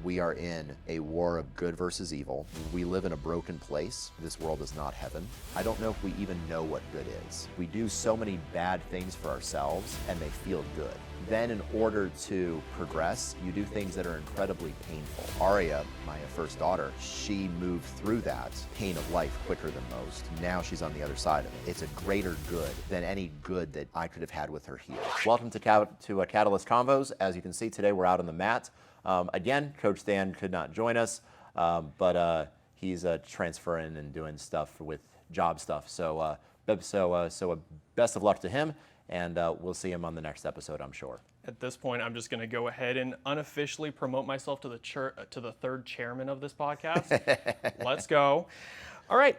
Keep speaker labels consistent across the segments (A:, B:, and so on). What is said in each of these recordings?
A: We are in a war of good versus evil. We live in a broken place. This world is not heaven. I don't know if we even know what good is. We do so many bad things for ourselves and they feel good. Then in order to progress, you do things that are incredibly painful. Aria, my first daughter, she moved through that pain of life quicker than most. Now she's on the other side of it. It's a greater good than any good that I could have had with her here. Welcome to Katalyst Convos. As you can see, today we're out on the mat. Again, Coach Stan could not join us, but he's transferring and doing stuff with job stuff. So best of luck to him, and we'll see him on the next episode, I'm sure.
B: At this point, I'm just going to go ahead and unofficially promote myself to the third chairman of this podcast. Let's go. All right.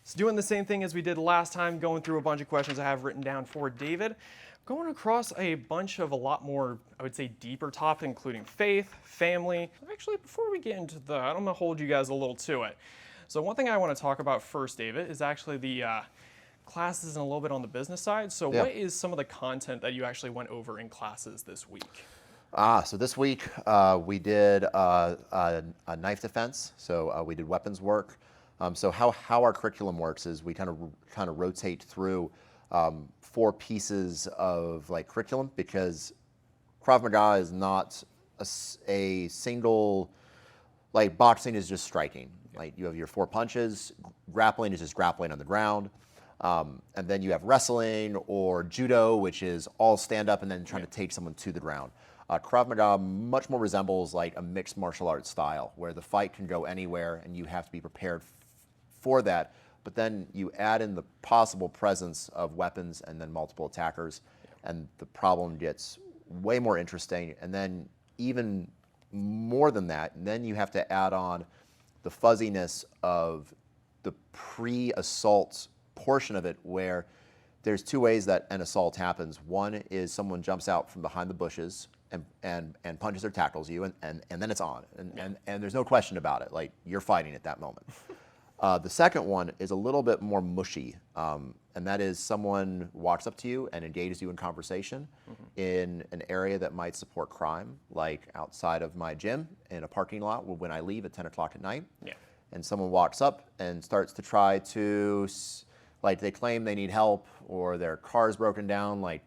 B: So doing the same thing as we did last time, going through a bunch of questions I have written down for David. Going across a bunch of a lot more, I would say, deeper topics, including faith, family. Actually, before we get into that, I'm going to hold you guys a little to it. So one thing I want to talk about first, David, is actually the classes and a little bit on the business side. So what is some of the content that you actually went over in classes this week?
A: So this week we did a knife defense. So we did weapons work. So how our curriculum works is we kind of rotate through 4 pieces of like curriculum, because Krav Maga is not a single, like boxing is just striking. Like you have your 4 punches, grappling is just grappling on the ground, and then you have wrestling or judo, which is all stand up and then trying to take someone to the ground. Krav Maga much more resembles like a mixed martial arts style, where the fight can go anywhere and you have to be prepared for that. But then you add in the possible presence of weapons and then multiple attackers, and the problem gets way more interesting. And then even more than that, and then you have to add on the fuzziness of the pre-assault portion of it, where there's 2 ways that an assault happens. One is someone jumps out from behind the bushes and punches or tackles you, and then it's on. And there's no question about it. Like, you're fighting at that moment. The second one is a little bit more mushy, and that is someone walks up to you and engages you in conversation in an area that might support crime, like outside of my gym in a parking lot when I leave at 10 o'clock at night. Yeah. And someone walks up and starts to try to, like, they claim they need help or their car's broken down, like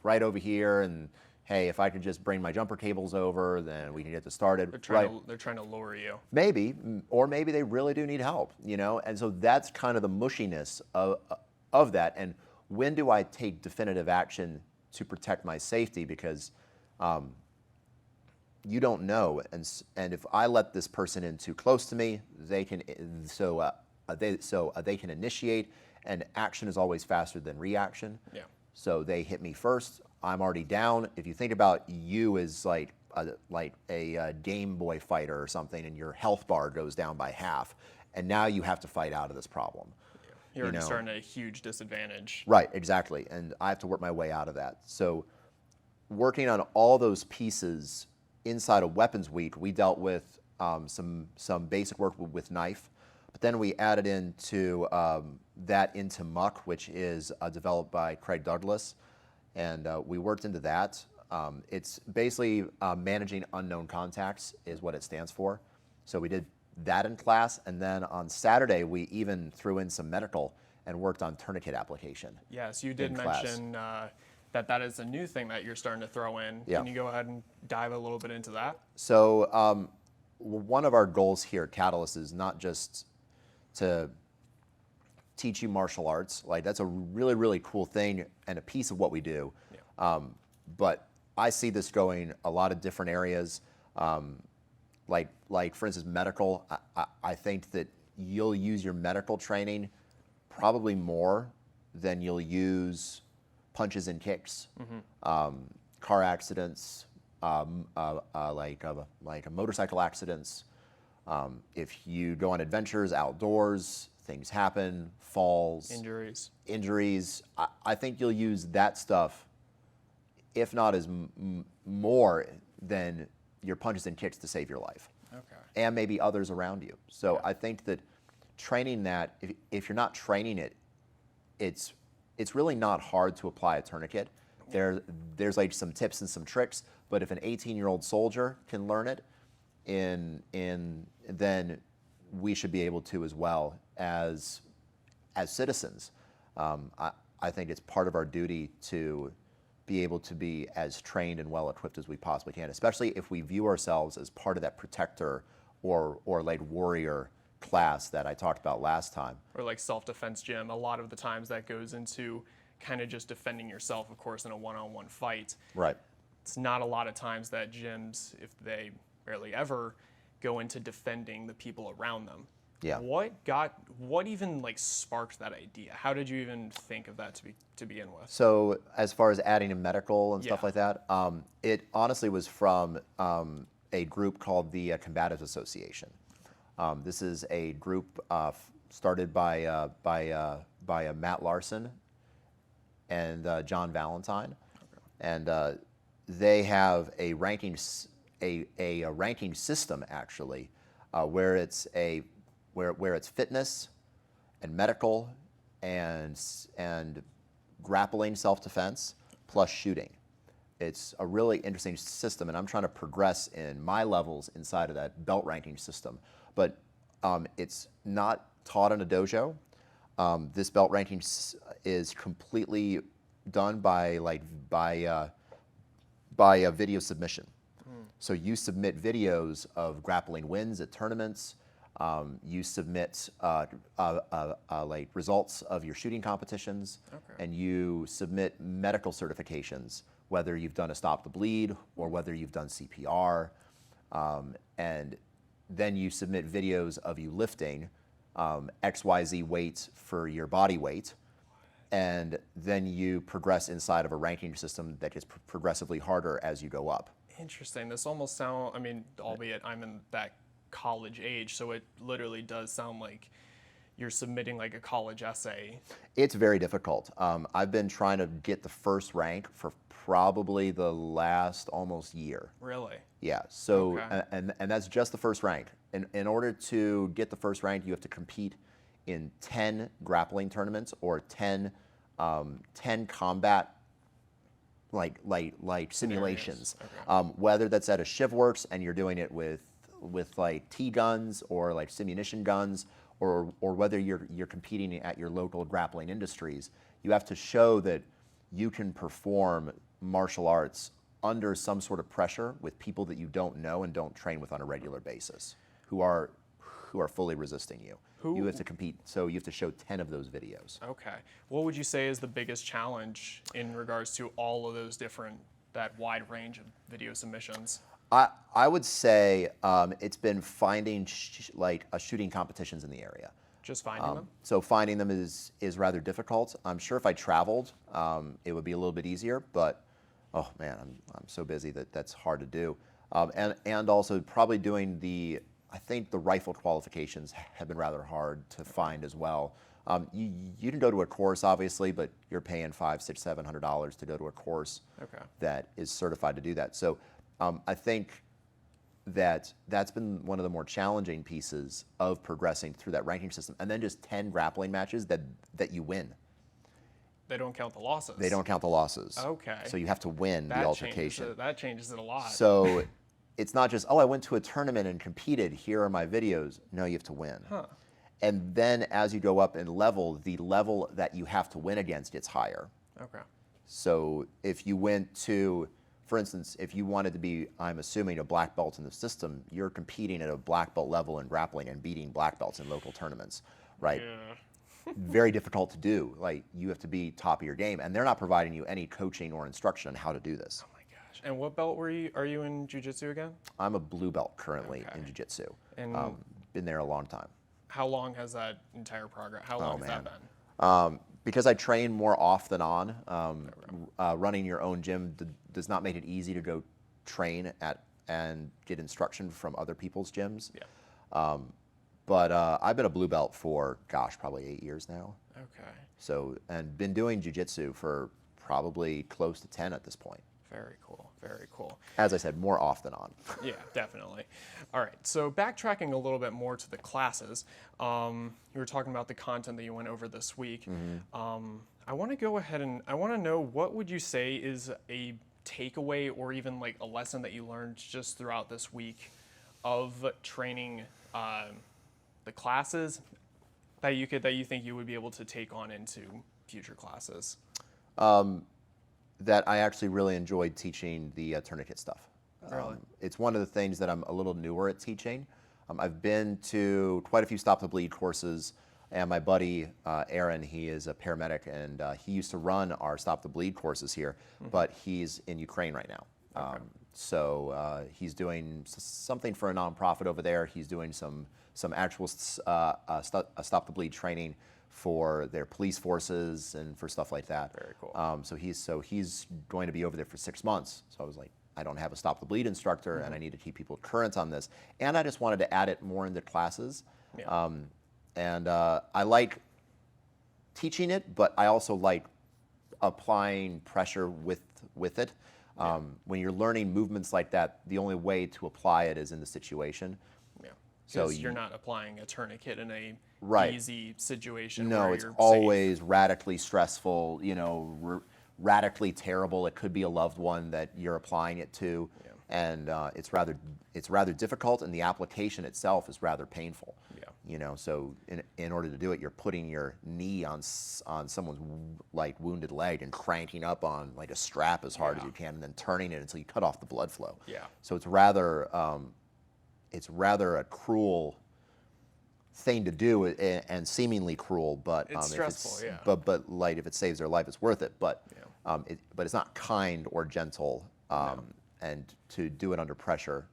A: right over here, and hey, if I could just bring my jumper cables over, then we can get this started.
B: They're trying to lure you.
A: Maybe, or maybe they really do need help, you know? And so that's kind of the mushiness of that. And when do I take definitive action to protect my safety? Because you don't know. And if I let this person in too close to me, they can they can initiate, and action is always faster than reaction. Yeah. So they hit me first. I'm already down. If you think about you as like a Game Boy fighter or something, and your health bar goes down by half, and now you have to fight out of this problem.
B: Yeah. You're already starting at a huge disadvantage.
A: Right, exactly. And I have to work my way out of that. So working on all those pieces inside of Weapons Week, we dealt with some basic work with knife, but then we added into that into Muck, which is developed by Craig Douglas. And we worked into that. It's basically managing unknown contacts is what it stands for. So we did that in class. And then on Saturday, we even threw in some medical and worked on tourniquet application.
B: Yes, you did mention that is a new thing that you're starting to throw in. Yeah. Can you go ahead and dive a little bit into that?
A: So one of our goals here at Katalyst is not just to teach you martial arts. Like, that's a really, really cool thing and a piece of what we do. Yeah. But I see this going a lot of different areas. Like for instance, medical. I think that you'll use your medical training probably more than you'll use punches and kicks. Car accidents, like motorcycle accidents. If you go on adventures outdoors, things happen, falls, injuries. I think you'll use that stuff, if not as more than your punches and kicks, to save your life. Okay. And maybe others around you. So I think that training that, if you're not training it, it's really not hard to apply a tourniquet. There's like some tips and some tricks, but if an 18-year-old soldier can learn it, then we should be able to as well as citizens. I think it's part of our duty to be able to be as trained and well equipped as we possibly can, especially if we view ourselves as part of that protector or like warrior class that I talked about last time.
B: Or like self-defense gym. A lot of the times that goes into kind of just defending yourself, of course, in a one-on-one fight.
A: Right.
B: It's not a lot of times that gyms, if they rarely ever, go into defending the people around them.
A: Yeah.
B: What even like sparked that idea? How did you even think of that to begin with?
A: So as far as adding in medical and stuff
B: Yeah.
A: like that, it honestly was from a group called the Combatives Association. This is a group started by Matt Larson and John Valentine, and they have a ranking ranking system actually, where it's fitness and medical and grappling, self-defense plus shooting. It's a really interesting system, and I'm trying to progress in my levels inside of that belt ranking system. But it's not taught in a dojo. This belt ranking is completely done by a video submission. So you submit videos of grappling wins at tournaments. You submit like results of your shooting competitions, and you submit medical certifications, whether you've done a stop the bleed or whether you've done CPR, and then you submit videos of you lifting XYZ weights for your body weight, and then you progress inside of a ranking system that gets progressively harder as you go up.
B: Interesting. This almost sounds, I mean, albeit I'm in that college age, so it literally does sound like you're submitting like a college essay.
A: It's very difficult. I've been trying to get the first rank for probably the last almost year.
B: Really?
A: Yeah. So,
B: Okay.
A: and that's just the first rank. In order to get the first rank, you have to compete in 10 grappling tournaments or 10 combat like simulations.
B: Okay.
A: Whether that's at a ShivWorks and you're doing it with like T-guns or like simunition guns, or whether you're competing at your local grappling industries, you have to show that you can perform martial arts under some sort of pressure with people that you don't know and don't train with on a regular basis, who are fully resisting you. You have to compete, so you have to show 10 of those videos.
B: Okay. What would you say is the biggest challenge in regards to all of those different, that wide range of video submissions?
A: I would say it's been finding shooting competitions in the area.
B: Just finding them?
A: So finding them is rather difficult. I'm sure if I traveled, it would be a little bit easier, but oh man, I'm so busy that's hard to do. And also probably doing I think the rifle qualifications have been rather hard to find as well. You can go to a course, obviously, but you're paying $500, $600, $700 to go to a course that is certified to do that. So I think that's been one of the more challenging pieces of progressing through that ranking system. And then just 10 grappling matches that you win.
B: They don't count the losses.
A: They don't count the losses.
B: Okay.
A: So you have to win the altercation.
B: That changes it a lot.
A: So it's not just, oh, I went to a tournament and competed, here are my videos. No, you have to win.
B: Huh.
A: And then as you go up in level, the level that you have to win against gets higher.
B: Okay.
A: So if you went to, for instance, if you wanted to be, I'm assuming, a black belt in the system, you're competing at a black belt level in grappling and beating black belts in local tournaments, right?
B: Yeah.
A: Very difficult to do. Like, you have to be top of your game, and they're not providing you any coaching or instruction on how to do this.
B: Oh my gosh. And what belt are you in jiu-jitsu again?
A: I'm a blue belt currently in jiu-jitsu.
B: And
A: been there a long time.
B: how long has that entire progress, how long has that been?
A: Because I train more off than on, running your own gym does not make it easy to go train at and get instruction from other people's gyms.
B: Yeah.
A: But I've been a blue belt for, gosh, probably 8 years now.
B: Okay.
A: So, and been doing jiu-jitsu for probably close to 10 at this point.
B: Very cool. Very cool.
A: As I said, more off than on.
B: Yeah, definitely. All right, so backtracking a little bit more to the classes, you were talking about the content that you went over this week. I want to go ahead and I want to know, what would you say is a takeaway or even like a lesson that you learned just throughout this week of training the classes that you think you would be able to take on into future classes?
A: That I actually really enjoyed teaching the tourniquet stuff.
B: Really?
A: It's one of the things that I'm a little newer at teaching. I've been to quite a few Stop the Bleed courses, and my buddy Aaron, he is a paramedic, and he used to run our Stop the Bleed courses here, but he's in Ukraine right now. So he's doing something for a nonprofit over there. He's doing some actual Stop the Bleed training for their police forces and for stuff like that.
B: Very cool.
A: So he's going to be over there for 6 months. So I was like, I don't have a Stop the Bleed instructor, and I need to keep people current on this. And I just wanted to add it more into classes.
B: Yeah.
A: I like teaching it, but I also like applying pressure with it. When you're learning movements like that, the only way to apply it is in the situation.
B: Yeah.
A: So
B: You're not applying a tourniquet in a
A: Right.
B: easy situation.
A: No,
B: where
A: it's
B: you're
A: always radically stressful, radically terrible. It could be a loved one that you're applying it to, and it's rather difficult, and the application itself is rather painful.
B: Yeah.
A: So in order to do it, you're putting your knee on someone's like wounded leg and cranking up on like a strap as hard as you can, and then turning it until you cut off the blood flow.
B: Yeah.
A: So it's rather a cruel thing to do, and seemingly cruel, but
B: It's stressful, yeah.
A: But like if it saves their life, it's worth it. But but it's not kind or gentle, and to do it under pressure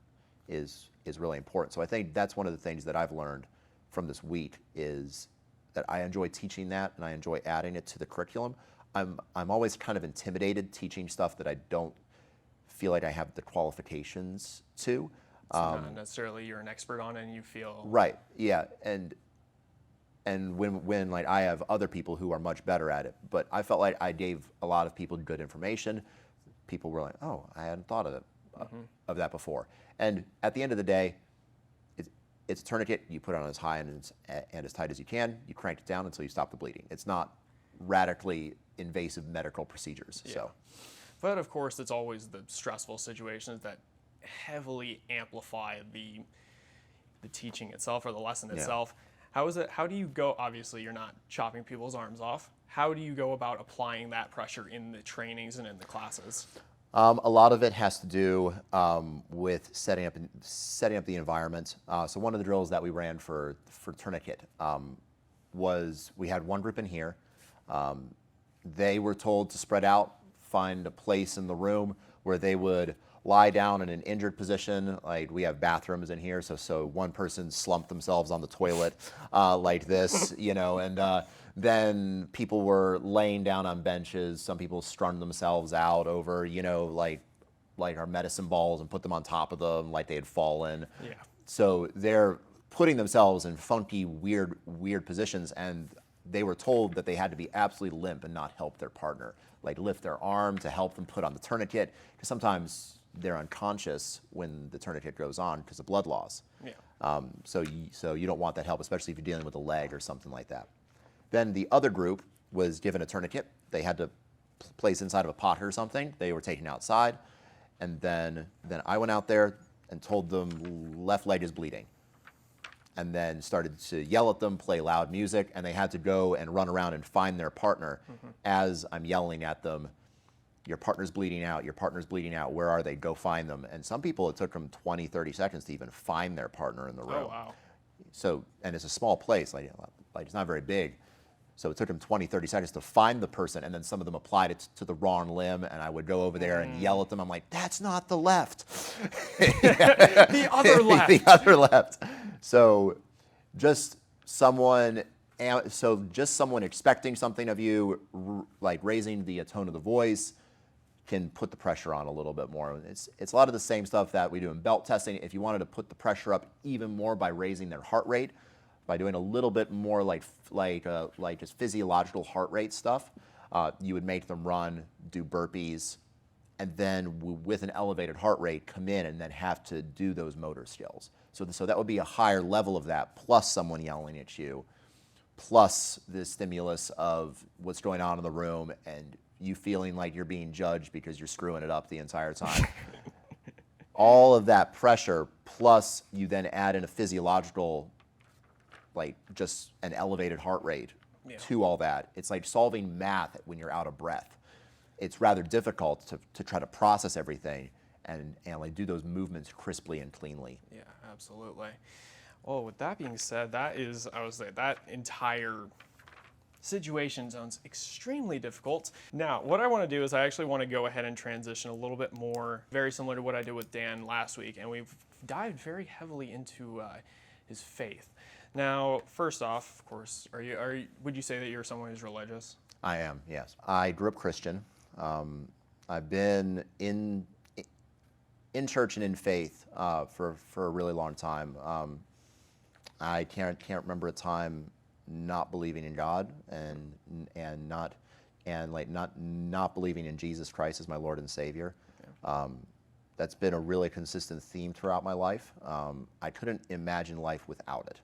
A: is really important. So I think that's one of the things that I've learned from this week is that I enjoy teaching that, and I enjoy adding it to the curriculum. I'm always kind of intimidated teaching stuff that I don't feel like I have the qualifications to.
B: It's not necessarily you're an expert on it and you feel.
A: Right. Yeah. And when like I have other people who are much better at it, but I felt like I gave a lot of people good information. People were like, "Oh, I hadn't thought of it of that before." And at the end of the day, it's a tourniquet. You put it on as high and as tight as you can. You crank it down until you stop the bleeding. It's not radically invasive medical procedures.
B: Yeah.
A: So,
B: But of course, it's always the stressful situations that heavily amplify the teaching itself or the lesson itself. How do you go, obviously you're not chopping people's arms off. How do you go about applying that pressure in the trainings and in the classes?
A: a lot of it has to do with setting up the environment. So one of the drills that we ran for tourniquet was we had one group in here. They were told to spread out, find a place in the room where they would lie down in an injured position. Like we have bathrooms in here, so one person slumped themselves on the toilet like this, and then people were laying down on benches. Some people strung themselves out over, like our medicine balls and put them on top of them like they had fallen.
B: Yeah.
A: So they're putting themselves in funky, weird positions, and they were told that they had to be absolutely limp and not help their partner, like lift their arm to help them put on the tourniquet, because sometimes they're unconscious when the tourniquet goes on because of blood loss.
B: Yeah.
A: So you don't want that help, especially if you're dealing with a leg or something like that. Then the other group was given a tourniquet. They had to place inside of a pot or something. They were taken outside, and then I went out there and told them left leg is bleeding, and then started to yell at them, play loud music, and they had to go and run around and find their partner. As I'm yelling at them, your partner's bleeding out, your partner's bleeding out, where are they? Go find them. And some people, it took them 20, 30 seconds to even find their partner in the room.
B: Oh, wow.
A: So, and it's a small place, like it's not very big. So it took them 20, 30 seconds to find the person, and then some of them applied it to the wrong limb, and I would go over there and yell at them. I'm like, that's not the left.
B: The other left.
A: The other left. So just someone expecting something of you, like raising the tone of the voice, can put the pressure on a little bit more. It's a lot of the same stuff that we do in belt testing. If you wanted to put the pressure up even more by raising their heart rate, by doing a little bit more like just physiological heart rate stuff, you would make them run, do burpees, and then with an elevated heart rate come in and then have to do those motor skills. So that would be a higher level of that, plus someone yelling at you, plus the stimulus of what's going on in the room and you feeling like you're being judged because you're screwing it up the entire time. all of that pressure, plus you then add in a physiological, like just an elevated heart rate to all that. It's like solving math when you're out of breath. It's rather difficult to try to process everything and like do those movements crisply and cleanly.
B: Yeah, absolutely. Well, with that being said, that is, I would say, that entire situation sounds extremely difficult. Now, what I want to do is I actually want to go ahead and transition a little bit more, very similar to what I did with Dan last week, and we've dived very heavily into his faith. Now, first off, of course, would you say that you're someone who's religious?
A: I am, yes. I grew up Christian. I've been in church and in faith for a really long time. I can't remember a time not believing in God and not believing in Jesus Christ as my Lord and Savior. Yeah. That's been a really consistent theme throughout my life. I couldn't imagine life without it.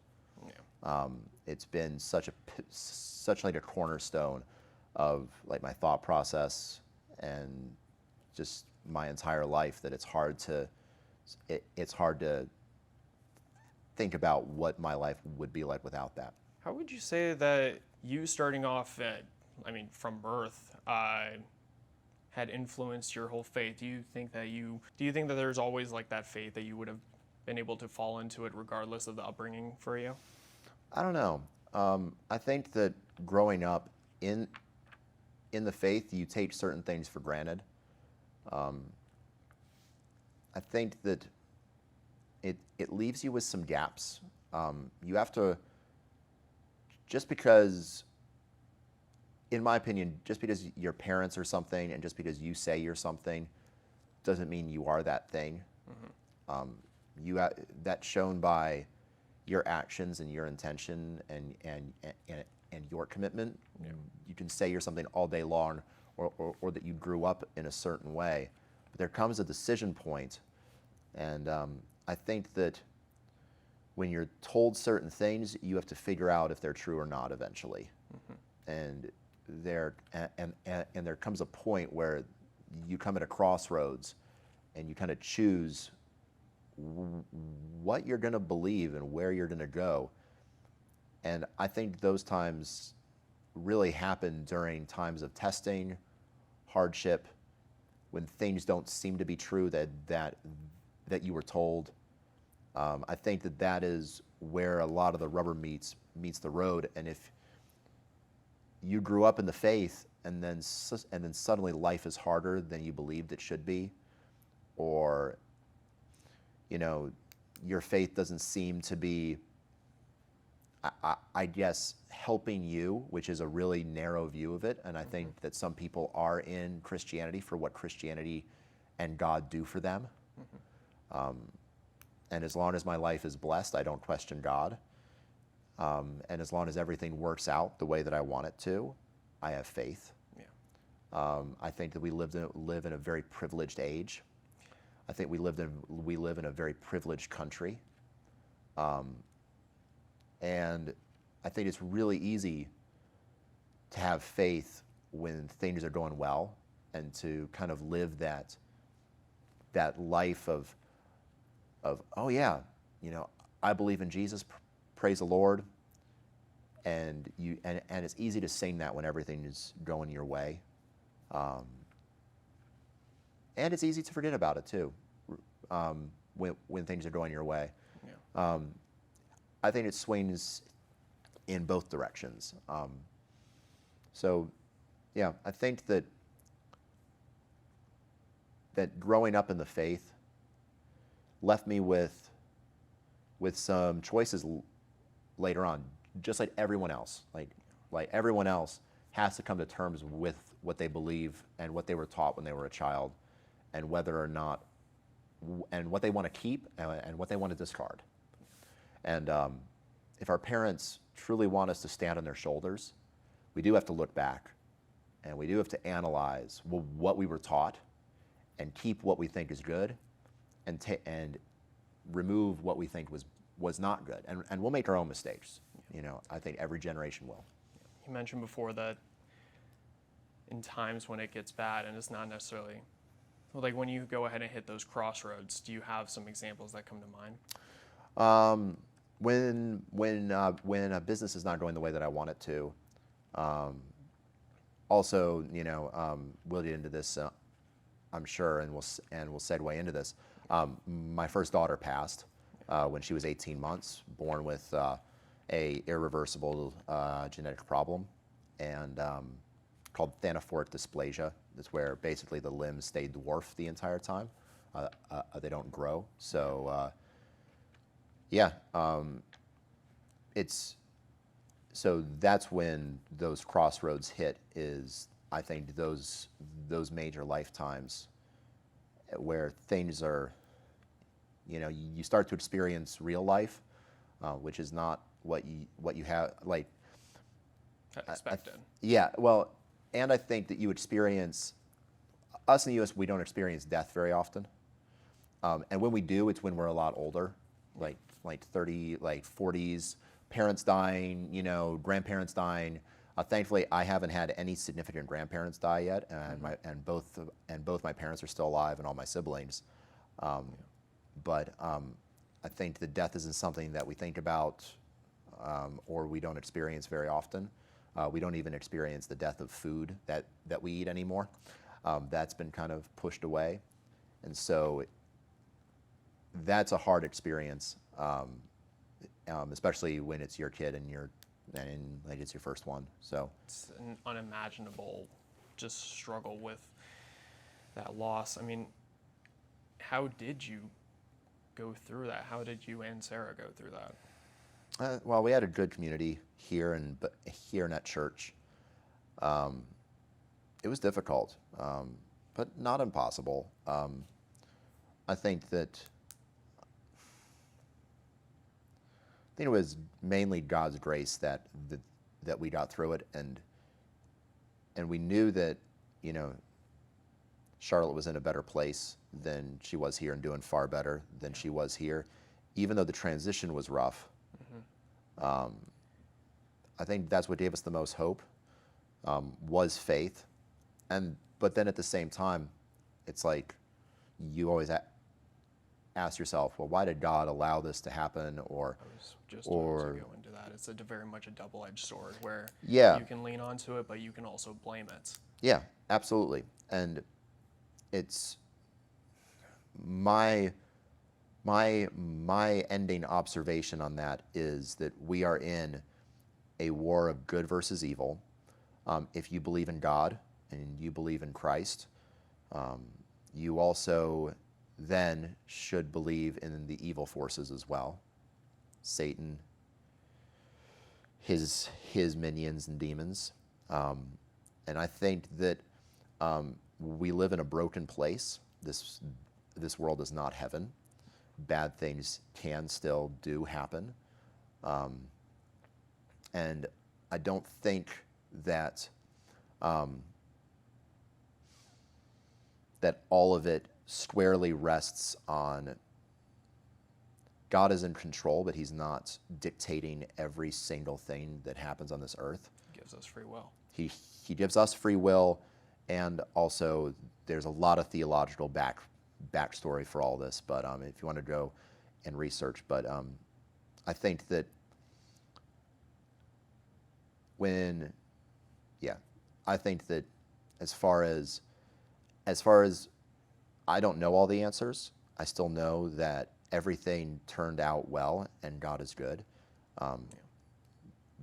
A: Yeah. It's been such like a cornerstone of like my thought process and just my entire life that it's hard to think about what my life would be like without that.
B: How would you say that you starting off from birth had influenced your whole faith? Do you think that there's always like that faith that you would have been able to fall into it regardless of the upbringing for you?
A: I don't know. I think that growing up in the faith, you take certain things for granted. I think that it leaves you with some gaps. You have to, just because, in my opinion, just because your parents are something and just because you say you're something doesn't mean you are that thing. Mm-hmm. That's shown by your actions and your intention and your commitment. Yeah. You can say you're something all day long or that you grew up in a certain way, but there comes a decision point, and I think that when you're told certain things, you have to figure out if they're true or not eventually. Mm-hmm. And there comes a point where you come at a crossroads and you kind of choose what you're going to believe and where you're going to go. And I think those times really happen during times of testing, hardship, when things don't seem to be true that you were told. I think that is where a lot of the rubber meets the road. And if you grew up in the faith and then suddenly life is harder than you believed it should be, or your faith doesn't seem to be, I guess, helping you, which is a really narrow view of it. And I think that some people are in Christianity for what Christianity and God do for them. Mm-hmm. And as long as my life is blessed, I don't question God. And as long as everything works out the way that I want it to, I have faith. Yeah. I think that we live in a very privileged age. I think we live in a very privileged country. And I think it's really easy to have faith when things are going well and to kind of live that life of oh yeah, I believe in Jesus, praise the Lord, and it's easy to sing that when everything is going your way, and it's easy to forget about it too, when things are going your way. Yeah. I think it swings in both directions. So, yeah, I think that growing up in the faith left me with some choices later on, just like everyone else. Like everyone else has to come to terms with what they believe and what they were taught when they were a child, and whether or not, and what they want to keep and what they want to discard. And if our parents truly want us to stand on their shoulders, we do have to look back, and we do have to analyze what we were taught, and keep what we think is good, and remove what we think was not good. And we'll make our own mistakes. I think every generation will.
B: You mentioned before that in times when it gets bad, and it's not necessarily Like when you go ahead and hit those crossroads, do you have some examples that come to mind?
A: When a business is not going the way that I want it to. Also, we'll get into this, I'm sure, and we'll segue into this. My first daughter passed when she was 18 months, born with a irreversible genetic problem, and called thanaphoric dysplasia. It's where basically the limbs stay dwarfed the entire time. They don't grow. So yeah, so that's when those crossroads hit. Is I think those major lifetimes where things are, you start to experience real life, which is not what you have like
B: Expected.
A: yeah, well, and I think that you experience, us in the U.S., we don't experience death very often. And when we do, it's when we're a lot older, like 30, like 40s, parents dying, grandparents dying. Thankfully, I haven't had any significant grandparents die yet, and both my parents are still alive, and all my siblings. But I think that death isn't something that we think about, or we don't experience very often. We don't even experience the death of food that we eat anymore. That's been kind of pushed away, and so that's a hard experience, especially when it's your kid and like it's your first one. So
B: It's an unimaginable just struggle with that loss. I mean, how did you go through that? How did you and Sarah go through that?
A: well, we had a good community here and here in that church. It was difficult, but not impossible. I think it was mainly God's grace that we got through it, and we knew that Charlotte was in a better place than she was here, and doing far better than she was here, even though the transition was rough. I think that's what gave us the most hope, was faith, but then at the same time, it's like you always ask yourself, well, why did God allow this to happen? Or
B: I was just about to go into that. It's very much a double-edged sword where
A: yeah,
B: you can lean onto it, but you can also blame it.
A: yeah, absolutely. And it's my ending observation on that is that we are in a war of good versus evil. If you believe in God and you believe in Christ, you also then should believe in the evil forces as well. Satan, his minions and demons. And I think that we live in a broken place. This world is not heaven. Bad things can still do happen. And I don't think that that all of it squarely rests on God is in control, but he's not dictating every single thing that happens on this earth.
B: He gives us free will.
A: He gives us free will, and also there's a lot of theological backstory for all this, but if you want to go and research. But I think that I think that as far as I don't know all the answers, I still know that everything turned out well and God is good.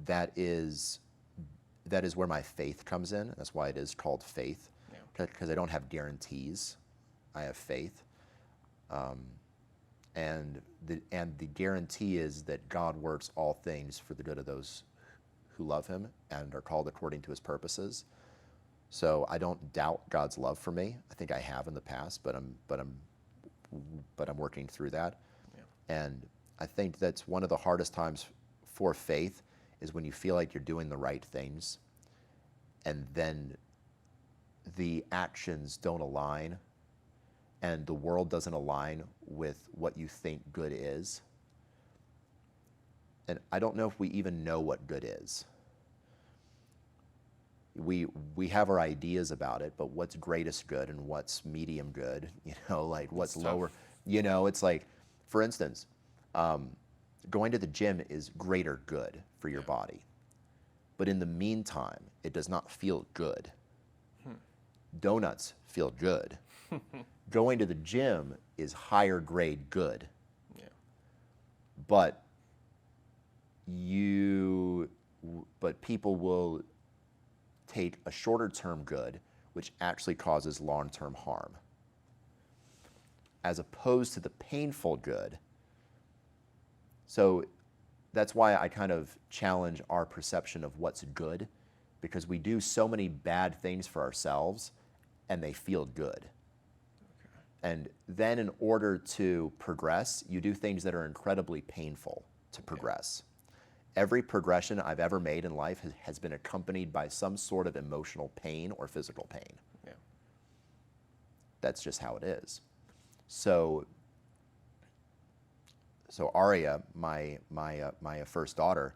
A: That is where my faith comes in. That's why it is called faith, because I don't have guarantees. I have faith, and the guarantee is that God works all things for the good of those who love him and are called according to his purposes. So I don't doubt God's love for me. I think I have in the past, but I'm working through that. Yeah. And I think that's one of the hardest times for faith is when you feel like you're doing the right things and then the actions don't align and the world doesn't align with what you think good is. And I don't know if we even know what good is. we have our ideas about it, but what's greatest good and what's medium good, like what's
B: It's
A: lower,
B: tough.
A: it's like, for instance, going to the gym is greater good for your body, but in the meantime, it does not feel good. Donuts feel good. Going to the gym is higher grade good,
B: Yeah.
A: but but people will take a shorter term good, which actually causes long term harm, as opposed to the painful good. So that's why I kind of challenge our perception of what's good, because we do so many bad things for ourselves and they feel good. And then in order to progress, you do things that are incredibly painful to progress. Every progression I've ever made in life has been accompanied by some sort of emotional pain or physical pain.
B: Yeah.
A: That's just how it is. So Aria, my first daughter,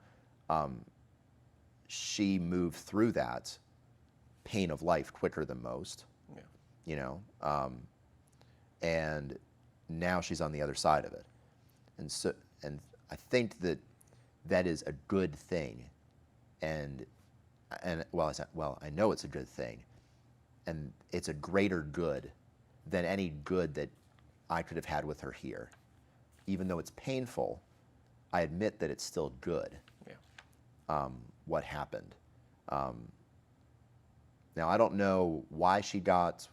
A: she moved through that pain of life quicker than most.
B: Yeah.
A: And now she's on the other side of it, and I think that is a good thing, and I know it's a good thing, and it's a greater good than any good that I could have had with her here. Even though it's painful, I admit that it's still good.
B: Yeah.
A: What happened. Now, I don't know why she got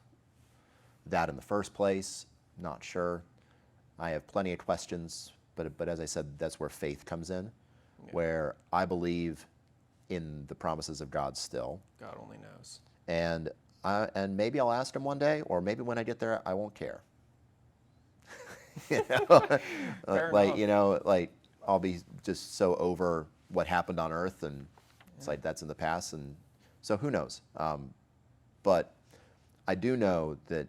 A: that in the first place. Not sure. I have plenty of questions, but as I said, that's where faith comes in, where I believe in the promises of God still.
B: God only knows.
A: And maybe I'll ask him one day, or maybe when I get there, I won't care.
B: Fair enough.
A: Like I'll be just so over what happened on Earth, and it's like that's in the past, and so who knows? But I do know that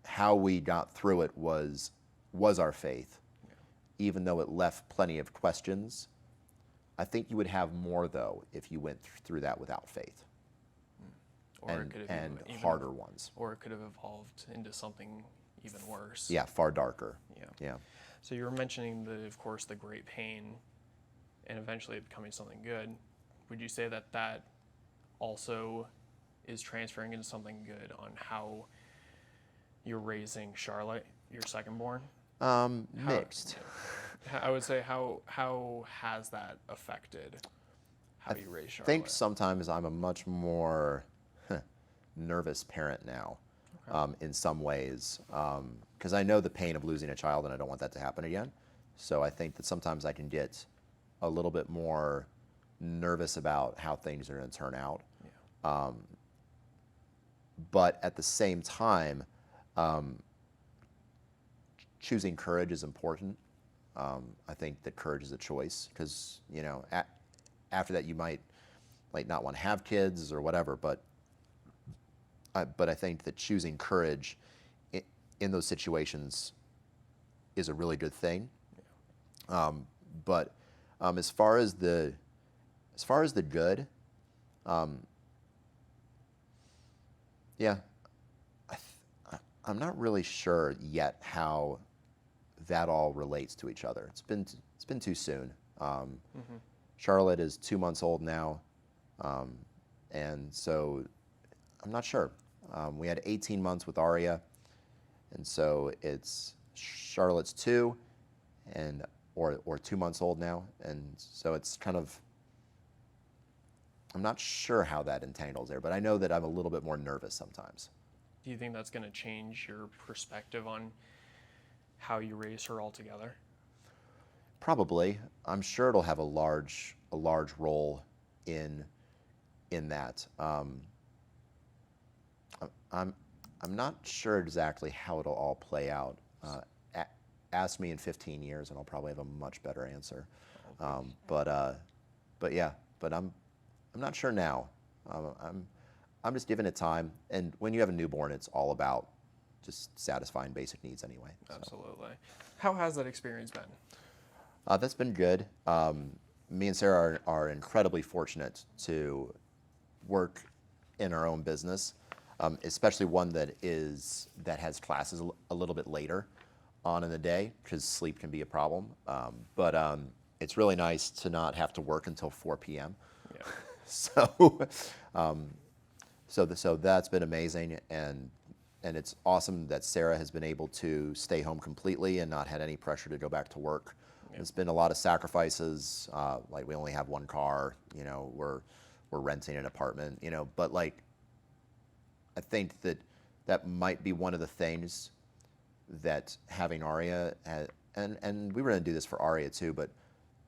A: how we got through it was our faith, even though it left plenty of questions. I think you would have more though if you went through that without faith,
B: Or it could have
A: and
B: even
A: harder ones.
B: Or it could have evolved into something even worse.
A: Yeah, far darker.
B: Yeah.
A: Yeah.
B: So you were mentioning of course, the great pain, and eventually it becoming something good. Would you say that also is transferring into something good on how you're raising Charlotte, your second born?
A: Mixed.
B: I would say how has that affected how you raise Charlotte?
A: I think sometimes I'm a much more nervous parent now, in some ways, because I know the pain of losing a child and I don't want that to happen again. So I think that sometimes I can get a little bit more nervous about how things are going to turn out.
B: Yeah.
A: But at the same time, choosing courage is important. I think that courage is a choice, because after that you might not want to have kids or whatever, but I think that choosing courage in those situations is a really good thing. But as far as the good, yeah, I'm not really sure yet how that all relates to each other. It's been too soon. Charlotte is 2 months old now, and so I'm not sure. We had 18 months with Aria, and so it's Charlotte's 2, or 2 months old now, and so it's kind of, I'm not sure how that entangles there, but I know that I'm a little bit more nervous sometimes.
B: Do you think that's going to change your perspective on how you raise her altogether?
A: Probably. I'm sure it'll have a large role in that. I'm not sure exactly how it'll all play out. Ask me in 15 years, and I'll probably have a much better answer. But I'm not sure now. I'm just giving it time, and when you have a newborn, it's all about just satisfying basic needs anyway. So.
B: Absolutely. How has that experience been?
A: That's been good. Me and Sarah are incredibly fortunate to work in our own business, especially one that has classes a little bit later on in the day, because sleep can be a problem. But it's really nice to not have to work until 4 p.m.
B: Yeah.
A: So, so that's been amazing, and it's awesome that Sarah has been able to stay home completely and not had any pressure to go back to work.
B: Yeah.
A: It's been a lot of sacrifices. Like, we only have one car, you know, we're renting an apartment, you know, but like, I think that might be one of the things that having Aria and we were going to do this for Aria too, but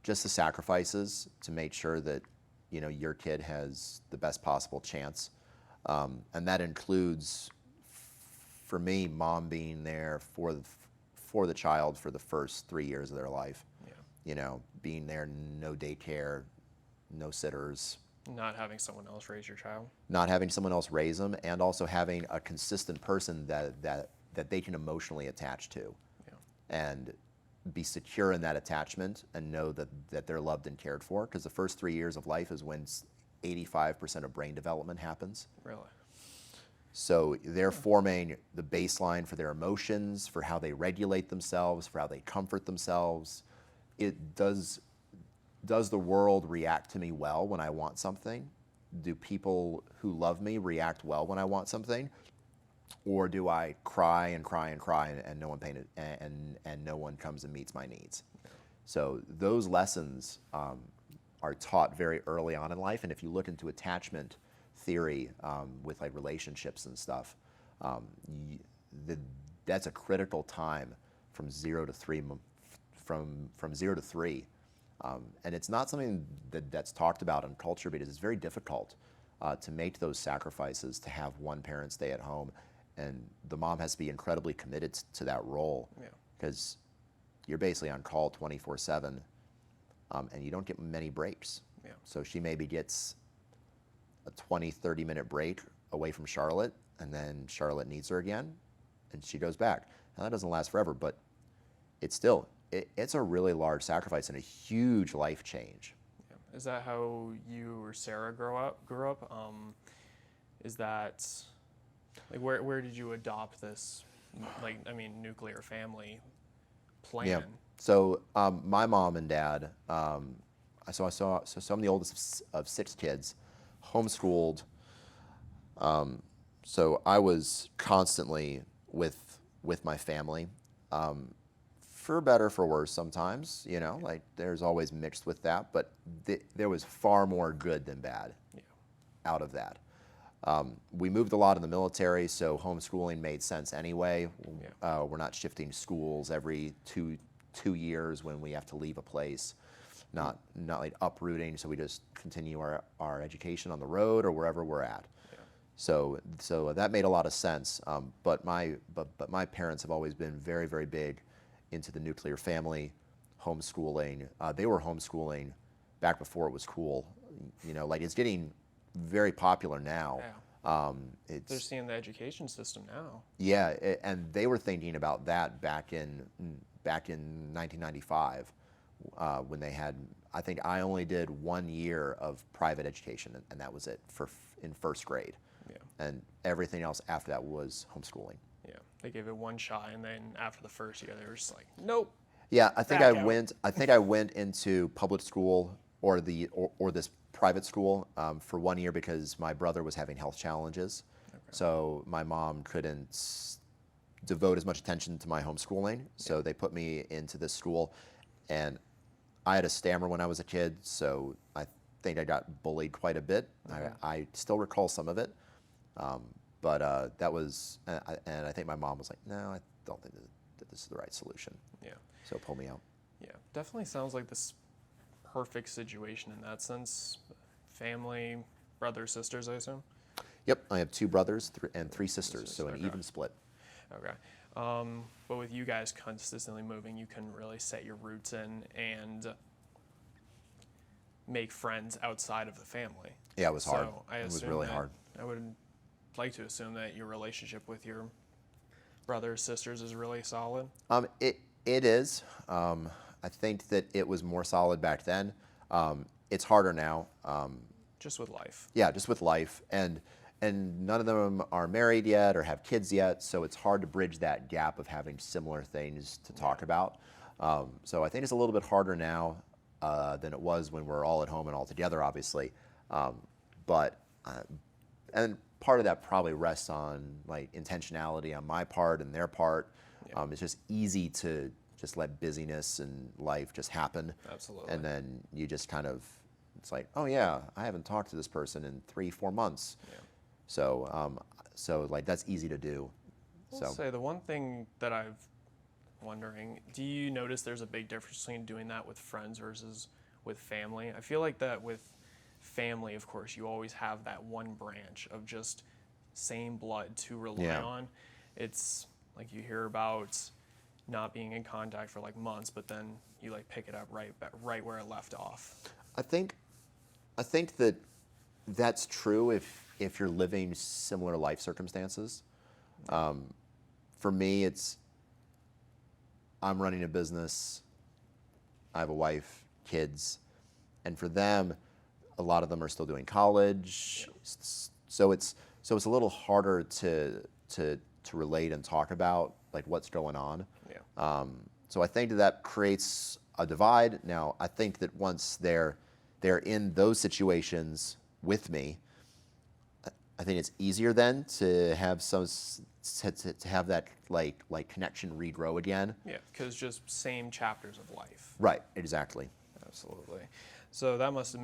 A: just the sacrifices to make sure that, you know, your kid has the best possible chance, and that includes, for me, mom being there for the child for the first 3 years of their life.
B: Yeah.
A: You know, being there, no daycare, no sitters.
B: Not having someone else raise your child.
A: Not having someone else raise them, and also having a consistent person that they can emotionally attach to,
B: Yeah.
A: and be secure in that attachment and know that they're loved and cared for. Because the first 3 years of life is when 85% of brain development happens.
B: Really?
A: So they're forming the baseline for their emotions, for how they regulate themselves, for how they comfort themselves. Does the world react to me well when I want something? Do people who love me react well when I want something? Or do I cry and cry and cry and no one and no one comes and meets my needs? So those lessons are taught very early on in life. And if you look into attachment theory with like relationships and stuff, that's a critical time from 0 to 3, from 0 to 3. And it's not something that's talked about in culture, because it's very difficult to make those sacrifices, to have one parent stay at home, and the mom has to be incredibly committed to that role, because you're basically on call 24/7, and you don't get many breaks.
B: Yeah.
A: So she maybe gets a 20, 30-minute break away from Charlotte, and then Charlotte needs her again, and she goes back. Now, that doesn't last forever, but it's a really large sacrifice and a huge life change.
B: Yeah. Is that how you or Sarah grew up? Is that, like, where did you adopt this, like, I mean, nuclear family plan?
A: Yeah. So my mom and dad, so I'm the oldest of 6 kids, homeschooled. So I was constantly with my family. For better, for worse sometimes, you know, like there's always mixed with that, but there was far more good than bad out of that. We moved a lot in the military, so homeschooling made sense anyway. We're not shifting schools every two years when we have to leave a place, not like uprooting, so we just continue our education on the road or wherever we're at. So that made a lot of sense, but my parents have always been very, very big into the nuclear family, homeschooling. They were homeschooling back before it was cool. You know, like, it's getting very popular now.
B: Yeah. They're seeing the education system now.
A: Yeah, and they were thinking about that back in 1995, when they had, I think I only did 1 year of private education, and that was it in first grade.
B: Yeah.
A: And everything else after that was homeschooling.
B: Yeah, they gave it one shot, and then after the first year, they were just like, nope.
A: Yeah, I think
B: Back
A: I
B: out.
A: went. I think I went into public school or this private school for 1 year because my brother was having health challenges. Okay. So my mom couldn't devote as much attention to my homeschooling. So they put me into this school, and I had a stammer when I was a kid, so I think I got bullied quite a bit.
B: Okay.
A: I still recall some of it. But that was, and I think my mom was like, no, I don't think that this is the right solution.
B: Yeah.
A: So pull me out.
B: Yeah, definitely sounds like this perfect situation in that sense. Family, brothers, sisters, I assume?
A: Yep, I have 2 brothers and 3 sisters, so an
B: Okay.
A: even split.
B: Okay. But with you guys consistently moving, you can really set your roots in and make friends outside of the family.
A: Yeah, it was hard.
B: So I
A: It was
B: assume
A: really
B: that-
A: hard.
B: I would like to assume that your relationship with your brothers, sisters is really solid.
A: It is. I think that it was more solid back then. It's harder now.
B: Just with life.
A: Yeah, just with life, and none of them are married yet or have kids yet, so it's hard to bridge that gap of having similar things to talk about. So I think it's a little bit harder now than it was when we're all at home and all together, obviously. But and part of that probably rests on like intentionality on my part and their part. It's just easy to just let busyness and life just happen.
B: Absolutely.
A: And then you just kind of, it's like, oh yeah, I haven't talked to this person in 3-4 months.
B: Yeah.
A: So like that's easy to do.
B: I'll say the one thing that I've wondering, do you notice there's a big difference between doing that with friends versus with family? I feel like that with family, of course, you always have that one branch of just same blood to rely on. It's like you hear about not being in contact for like months, but then you like pick it up right where it left off.
A: I think that that's true if you're living similar life circumstances. For me, it's I'm running a business. I have a wife, kids, and for them, a lot of them are still doing college. So it's a little harder to relate and talk about like what's going on. So I think that creates a divide. Now I think that once they're in those situations with me, I think it's easier then to have to have that like connection regrow again.
B: Yeah, because just same chapters of life.
A: Right. Exactly.
B: Absolutely. So that must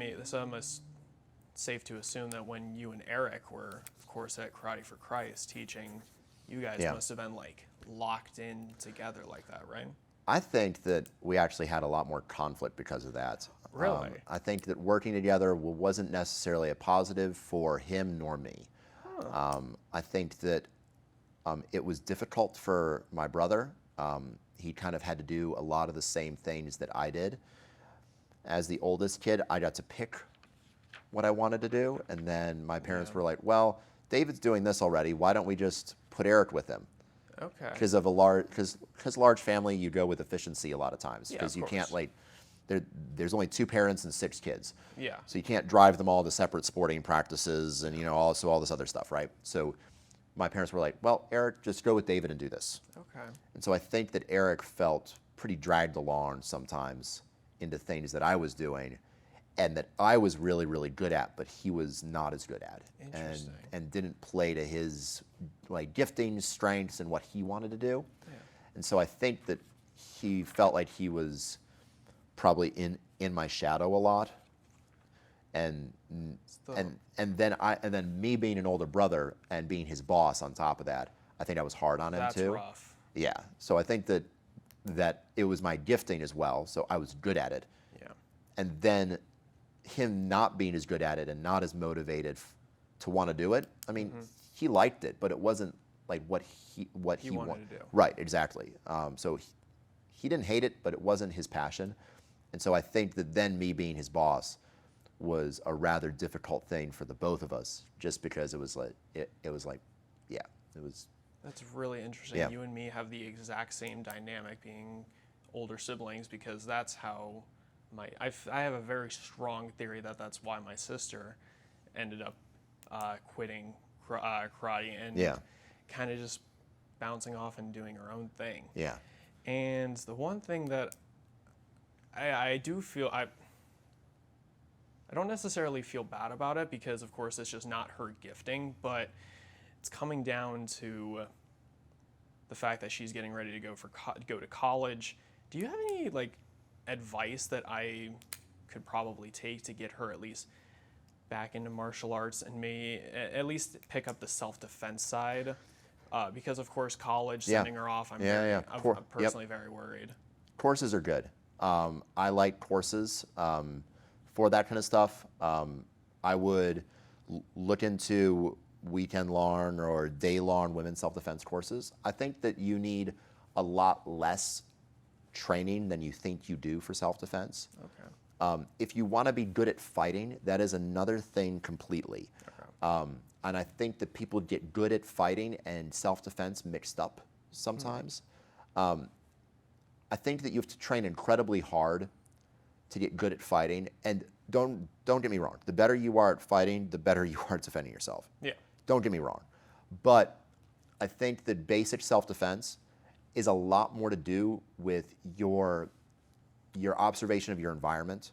B: safe to assume that when you and Eric were, of course, at Karate for Christ teaching, you guys must have been like locked in together like that, right?
A: I think that we actually had a lot more conflict because of that.
B: Really?
A: I think that working together wasn't necessarily a positive for him nor me. I think that it was difficult for my brother. He kind of had to do a lot of the same things that I did. As the oldest kid, I got to pick what I wanted to do, and then my parents were like, well, David's doing this already. Why don't we just put Eric with him?
B: Okay.
A: Because of a large family, you go with efficiency a lot of times because you can't like there's only 2 parents and 6 kids.
B: Yeah.
A: So you can't drive them all to separate sporting practices and also all this other stuff, right? So my parents were like, well, Eric, just go with David and do this.
B: Okay.
A: And so I think that Eric felt pretty dragged along sometimes into things that I was doing and that I was really, really good at, but he was not as good at.
B: Interesting.
A: And didn't play to his like gifting, strengths, and what he wanted to do.
B: Yeah.
A: And so I think that he felt like he was probably in my shadow a lot. And then me being an older brother and being his boss on top of that, I think that was hard on him too.
B: That's rough.
A: Yeah. So I think that it was my gifting as well, so I was good at it.
B: Yeah.
A: And then him not being as good at it and not as motivated to want to do it. I mean, he liked it, but it wasn't like what he
B: wanted to do.
A: Right, exactly. So he didn't hate it, but it wasn't his passion. And so I think that then me being his boss was a rather difficult thing for the both of us, just because it was like
B: That's really interesting.
A: Yeah.
B: You and me have the exact same dynamic being older siblings because that's how I have a very strong theory that that's why my sister ended up quitting karate and kind of just bouncing off and doing her own thing.
A: Yeah.
B: And the one thing that I do feel, I don't necessarily feel bad about it because, of course, it's just not her gifting, but it's coming down to the fact that she's getting ready to go to college. Do you have any like advice that I could probably take to get her at least back into martial arts and maybe at least pick up the self-defense side? Because of course, college sending her off, I'm personally very worried.
A: Courses are good. I like courses for that kind of stuff. I would look into weekend-long or day-long women's self-defense courses. I think that you need a lot less training than you think you do for self-defense.
B: Okay.
A: If you want to be good at fighting, that is another thing completely.
B: Okay.
A: And I think that people get good at fighting and self-defense mixed up sometimes. I think that you have to train incredibly hard to get good at fighting. And don't get me wrong. The better you are at fighting, the better you are at defending yourself.
B: Yeah.
A: Don't get me wrong. But I think that basic self-defense is a lot more to do with your observation of your environment,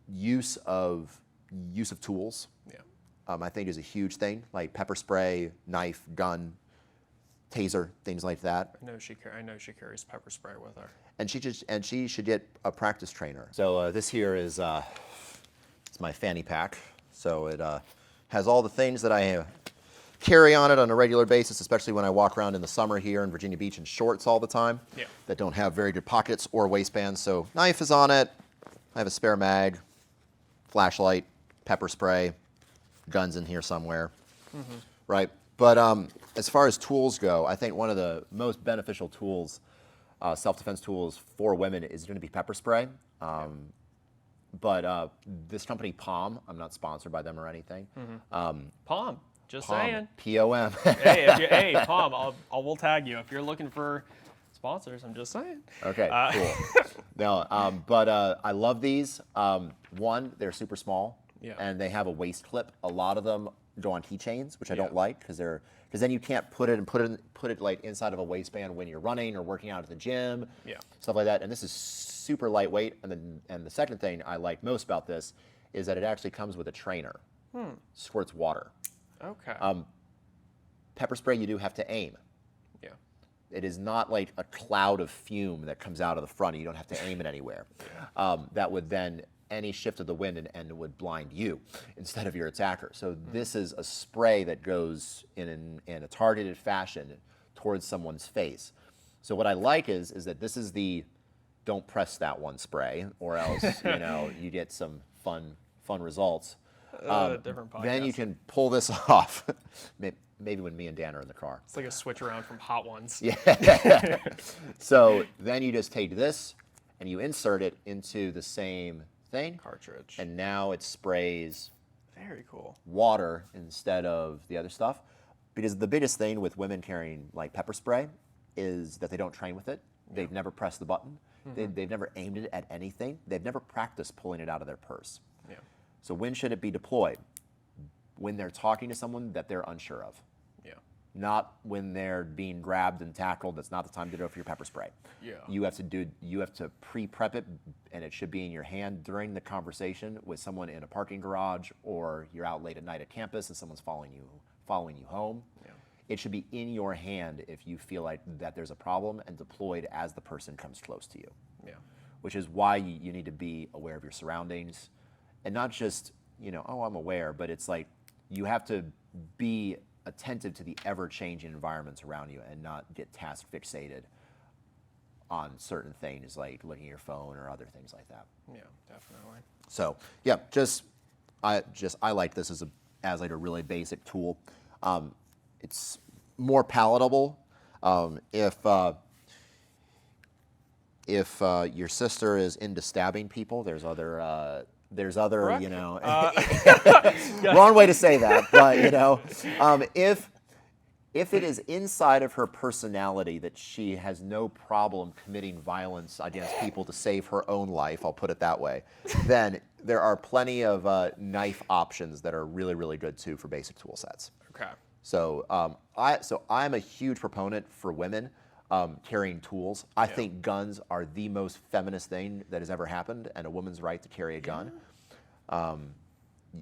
A: use of tools.
B: Yeah.
A: I think is a huge thing, like pepper spray, knife, gun, taser, things like that.
B: I know she carries pepper spray with her.
A: And she should get a practice trainer. So this here is it's my fanny pack. So it has all the things that I carry on it on a regular basis, especially when I walk around in the summer here in Virginia Beach in shorts all the time.
B: Yeah.
A: That don't have very good pockets or waistbands. So knife is on it. I have a spare mag, flashlight, pepper spray, guns in here somewhere, right? But as far as tools go, I think one of the most beneficial tools, self-defense tools for women is going to be pepper spray. But this company, Palm, I'm not sponsored by them or anything.
B: Palm, just
A: Palm,
B: saying.
A: P-O-M.
B: Hey, Palm, we'll tag you if you're looking for sponsors. I'm just saying.
A: Okay, cool. No, but I love these. One, they're super small, and they have a waist clip. A lot of them go on keychains, which I don't like because then you can't put it like inside of a waistband when you're running or working out at the gym, stuff like that. And this is super lightweight. And the second thing I like most about this is that it actually comes with a trainer. Squirts water.
B: Okay.
A: Pepper spray, you do have to aim.
B: Yeah.
A: It is not like a cloud of fume that comes out of the front. You don't have to aim it anywhere. That would then, any shift of the wind and would blind you instead of your attacker. So this is a spray that goes in a targeted fashion towards someone's face. So what I like is that this is the don't press that one spray, or else you get some fun results.
B: Different podcast.
A: Then you can pull this off. Maybe when me and Dan are in the car.
B: It's like a switch around from Hot Ones.
A: Yeah. So then you just take this and you insert it into the same thing.
B: Cartridge.
A: And now it sprays
B: Very cool.
A: water instead of the other stuff. Because the biggest thing with women carrying like pepper spray is that they don't train with it. They've never pressed the button. They've never aimed it at anything. They've never practiced pulling it out of their purse.
B: Yeah.
A: So when should it be deployed? When they're talking to someone that they're unsure of.
B: Yeah.
A: Not when they're being grabbed and tackled. That's not the time to go for your pepper spray.
B: Yeah.
A: You have to pre-prep it, and it should be in your hand during the conversation with someone in a parking garage, or you're out late at night at campus and someone's following you home.
B: Yeah.
A: It should be in your hand if you feel like that there's a problem, and deployed as the person comes close to you.
B: Yeah.
A: Which is why you need to be aware of your surroundings, and not just oh, I'm aware, but it's like you have to be attentive to the ever-changing environments around you and not get task fixated on certain things like looking at your phone or other things like that.
B: Yeah, definitely.
A: So yeah, I like this as like a really basic tool. It's more palatable if your sister is into stabbing people. There's other
B: Correct.
A: wrong way to say that, but if it is inside of her personality that she has no problem committing violence against people to save her own life, I'll put it that way, then there are plenty of knife options that are really, really good too for basic tool sets.
B: Okay.
A: So I'm a huge proponent for women carrying tools. I think guns are the most feminist thing that has ever happened, and a woman's right to carry a gun.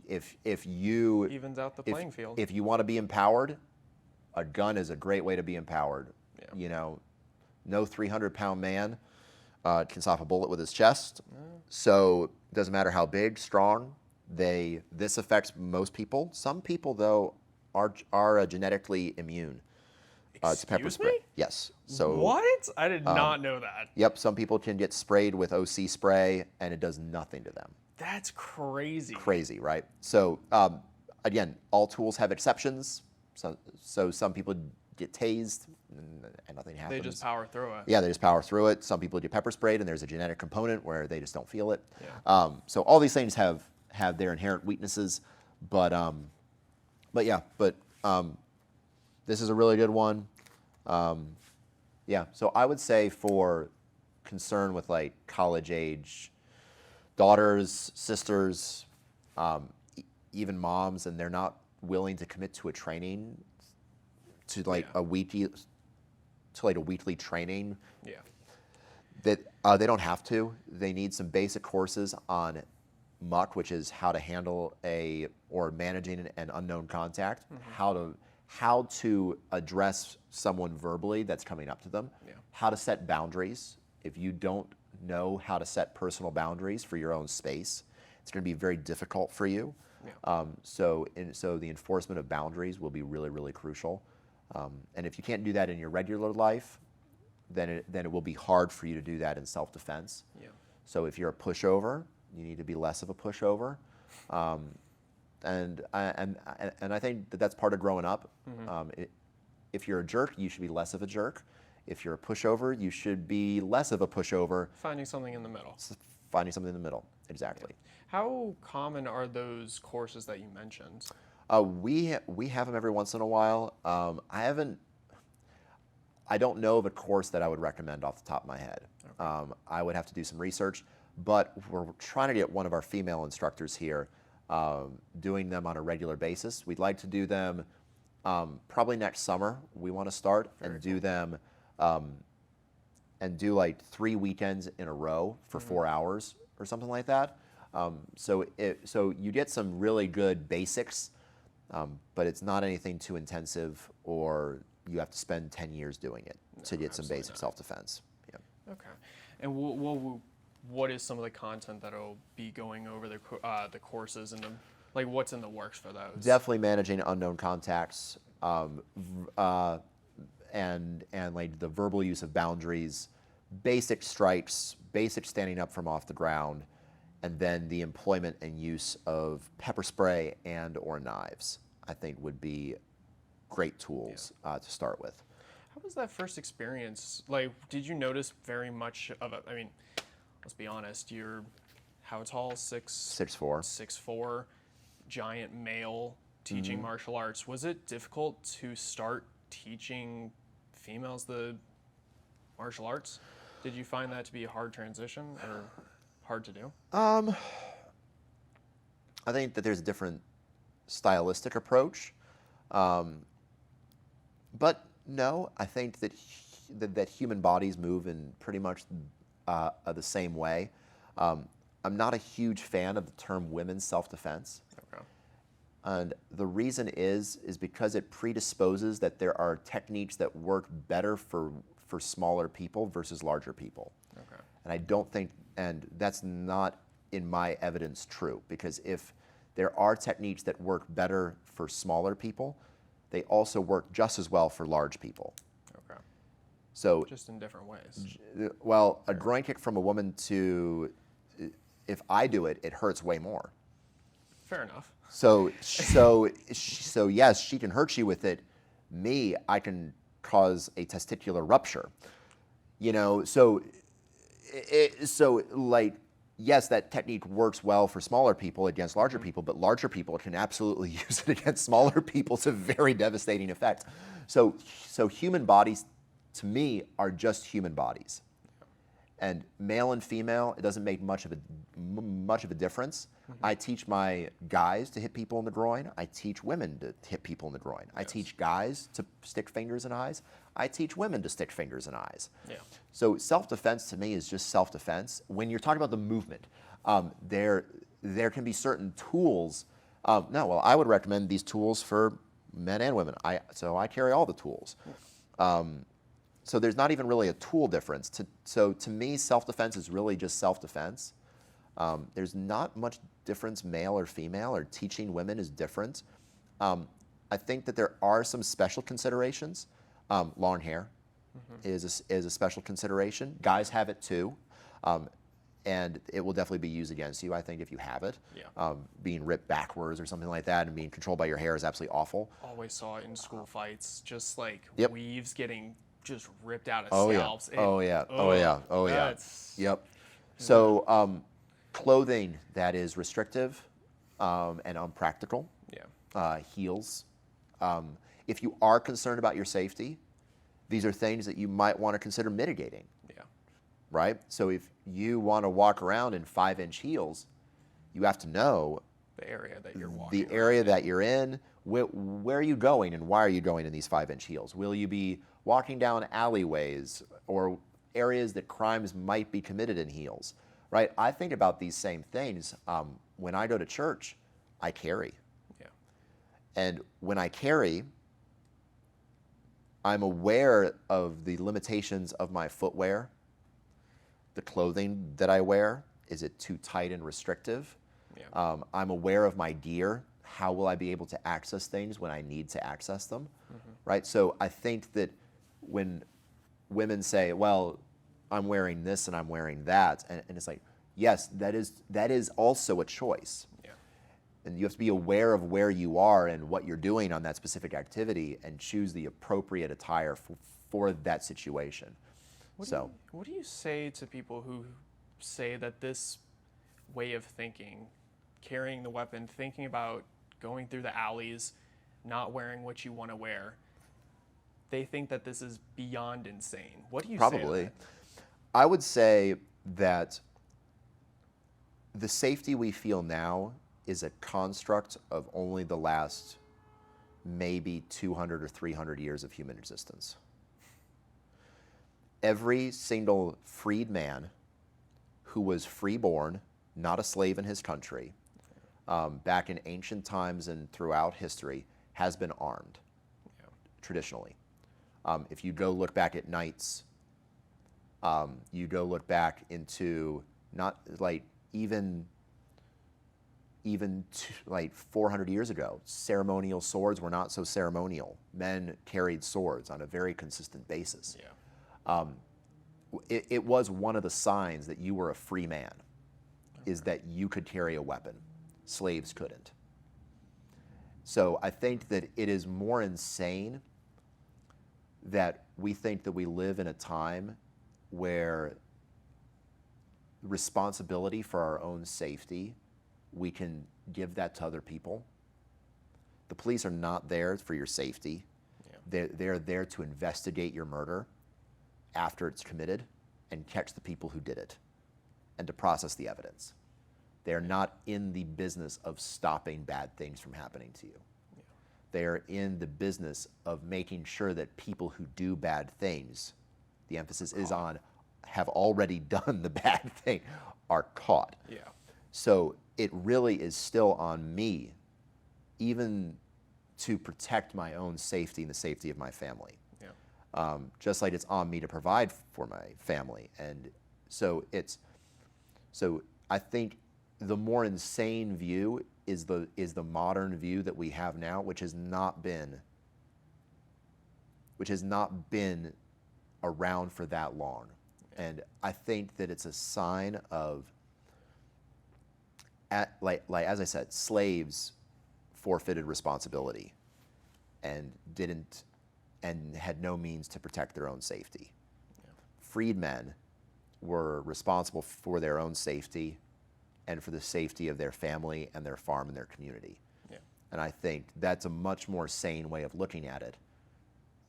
A: If you
B: Evens out the playing field.
A: If you want to be empowered, a gun is a great way to be empowered.
B: Yeah.
A: No 300-pound man can stop a bullet with his chest. So it doesn't matter how big, strong. This affects most people. Some people, though, are genetically immune to pepper
B: Excuse
A: spray.
B: me?
A: Yes. So
B: What? I did not know that.
A: Yep. Some people can get sprayed with OC spray, and it does nothing to them.
B: That's crazy.
A: Crazy, right? So again, all tools have exceptions. So some people get tased and nothing happens.
B: They just power through it.
A: Yeah, they just power through it. Some people get pepper sprayed, and there's a genetic component where they just don't feel it.
B: Yeah.
A: So all these things have their inherent weaknesses, but this is a really good one. Yeah, so I would say for concern with like college age daughters, sisters, even moms, and they're not willing to commit to a training, to like a weekly training,
B: Yeah.
A: that they don't have to. They need some basic courses on muck, which is how to handle or managing an unknown contact, how to address someone verbally that's coming up to them, how to set boundaries. If you don't know how to set personal boundaries for your own space, it's going to be very difficult for you. So the enforcement of boundaries will be really, really crucial. And if you can't do that in your regular life, then it will be hard for you to do that in self-defense. So if you're a pushover, you need to be less of a pushover. And I think that that's part of growing up. If you're a jerk, you should be less of a jerk. If you're a pushover, you should be less of a pushover.
B: Finding something in the middle.
A: Finding something in the middle, exactly.
B: How common are those courses that you mentioned?
A: We have them every once in a while. I don't know of a course that I would recommend off the top of my head. I would have to do some research, but we're trying to get one of our female instructors here doing them on a regular basis. We'd like to do them probably next summer. We want to start and do them and do like 3 weekends in a row for 4 hours or something like that. So you get some really good basics, but it's not anything too intensive, or you have to spend 10 years doing it to get some basic self-defense. Yeah.
B: Okay. And what is some of the content that'll be going over the courses and like what's in the works for those?
A: Definitely managing unknown contacts, and like the verbal use of boundaries, basic strikes, basic standing up from off the ground, and then the employment and use of pepper spray and or knives, I think would be great tools to start with.
B: How was that first experience? Like, did you notice very much of it? I mean, let's be honest, you're how tall?
A: 6'4".
B: 6'4", giant male teaching martial arts. Was it difficult to start teaching females the martial arts? Did you find that to be a hard transition or hard to do?
A: I think that there's a different stylistic approach. But no, I think that human bodies move in pretty much the same way. I'm not a huge fan of the term women's self-defense.
B: Okay.
A: And the reason is because it predisposes that there are techniques that work better for smaller people versus larger people.
B: Okay.
A: And I don't think, and that's not in my evidence true, because if there are techniques that work better for smaller people, they also work just as well for large people.
B: Okay.
A: So
B: just in different ways.
A: Well, a groin kick from a woman if I do it, it hurts way more.
B: Fair enough.
A: So yes, she can hurt you with it. Me, I can cause a testicular rupture. Like, yes, that technique works well for smaller people against larger people, but larger people can absolutely use it against smaller people to very devastating effect. So human bodies, to me, are just human bodies. And male and female, it doesn't make much of a difference. I teach my guys to hit people in the groin. I teach women to hit people in the groin. I teach guys to stick fingers in eyes. I teach women to stick fingers in eyes.
B: Yeah.
A: So self-defense to me is just self-defense. When you're talking about the movement, there can be certain tools. I would recommend these tools for men and women. So I carry all the tools. So there's not even really a tool difference. So to me, self-defense is really just self-defense. There's not much difference, male or female, or teaching women is different. I think that there are some special considerations. Long hair is a special consideration. Guys have it too, and it will definitely be used against you, I think, if you have it.
B: Yeah.
A: Being ripped backwards or something like that and being controlled by your hair is absolutely awful.
B: Always saw it in school fights, just like
A: Yep.
B: weaves getting just ripped out of
A: Oh
B: scalps.
A: yeah. Yep. So clothing that is restrictive and unpractical.
B: Yeah.
A: Heels. If you are concerned about your safety, these are things that you might want to consider mitigating.
B: Yeah.
A: right? So if you want to walk around in 5-inch heels, you have to know
B: The area that you're walking
A: the area
B: around
A: that you're in, where are you going and why are you going in these 5-inch heels? Will you be walking down alleyways or areas that crimes might be committed in heels, right? I think about these same things. When I go to church, I carry.
B: Yeah.
A: And when I carry, I'm aware of the limitations of my footwear, the clothing that I wear. Is it too tight and restrictive?
B: Yeah.
A: I'm aware of my gear. How will I be able to access things when I need to access them, right? So I think that when women say, well, I'm wearing this and I'm wearing that, and it's like, yes, that is also a choice.
B: Yeah.
A: And you have to be aware of where you are and what you're doing on that specific activity and choose the appropriate attire for that situation.
B: What do you say to people who say that this way of thinking, carrying the weapon, thinking about going through the alleys, not wearing what you want to wear, they think that this is beyond insane? What do you say to
A: Probably.
B: that?
A: I would say that the safety we feel now is a construct of only the last maybe 200 or 300 years of human existence. Every single freed man who was freeborn, not a slave in his country, back in ancient times and throughout history, has been armed, traditionally. If you go look back at knights, you go look back into not like even like 400 years ago, ceremonial swords were not so ceremonial. Men carried swords on a very consistent basis.
B: Yeah.
A: It was one of the signs that you were a free man, is that you could carry a weapon. Slaves couldn't. So I think that it is more insane that we think that we live in a time where responsibility for our own safety, we can give that to other people. The police are not there for your safety. Yeah. They're there to investigate your murder after it's committed and catch the people who did it and to process the evidence. They're not in the business of stopping bad things from happening to you. Yeah. They are in the business of making sure that people who do bad things, the emphasis is on have already done the bad thing, are caught.
B: Yeah.
A: So it really is still on me, even to protect my own safety and the safety of my family. Yeah. Just like it's on me to provide for my family. And so I think the more insane view is the modern view that we have now, which has not been around for that long. And I think that it's a sign of, like as I said, slaves forfeited responsibility and had no means to protect their own safety. Yeah. Freedmen were responsible for their own safety and for the safety of their family and their farm and their community. Yeah. And I think that's a much more sane way of looking at it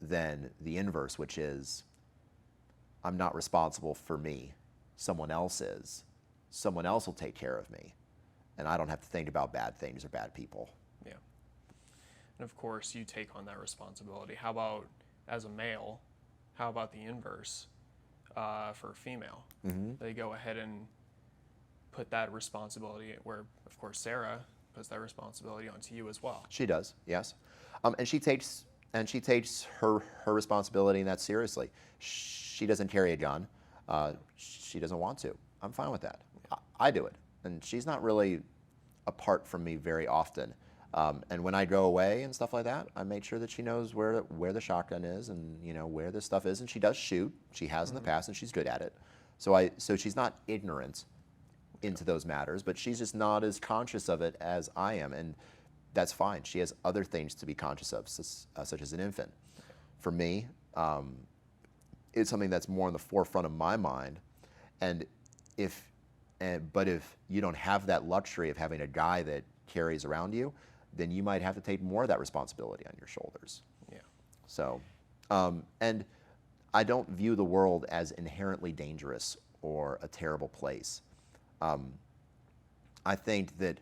A: than the inverse, which is, I'm not responsible for me. Someone else is. Someone else will take care of me. And I don't have to think about bad things or bad people.
B: Yeah. And of course, you take on that responsibility. How about, as a male, how about the inverse for a female? Mm-hmm. They go ahead and put that responsibility where, of course, Sarah puts that responsibility onto you as well.
A: She does, yes. And she takes her responsibility in that seriously. She doesn't carry a gun. She doesn't want to. I'm fine with that. Yeah. I do it. And she's not really apart from me very often. And when I go away and stuff like that, I make sure that she knows where the shotgun is and where this stuff is. And she does shoot. She has in the past, and she's good at it. So she's not ignorant into those matters, but she's just not as conscious of it as I am, and that's fine. She has other things to be conscious of, such as an infant. For me, it's something that's more in the forefront of my mind. But if you don't have that luxury of having a guy that carries around you, then you might have to take more of that responsibility on your shoulders. Yeah. So, and I don't view the world as inherently dangerous or a terrible place. I think that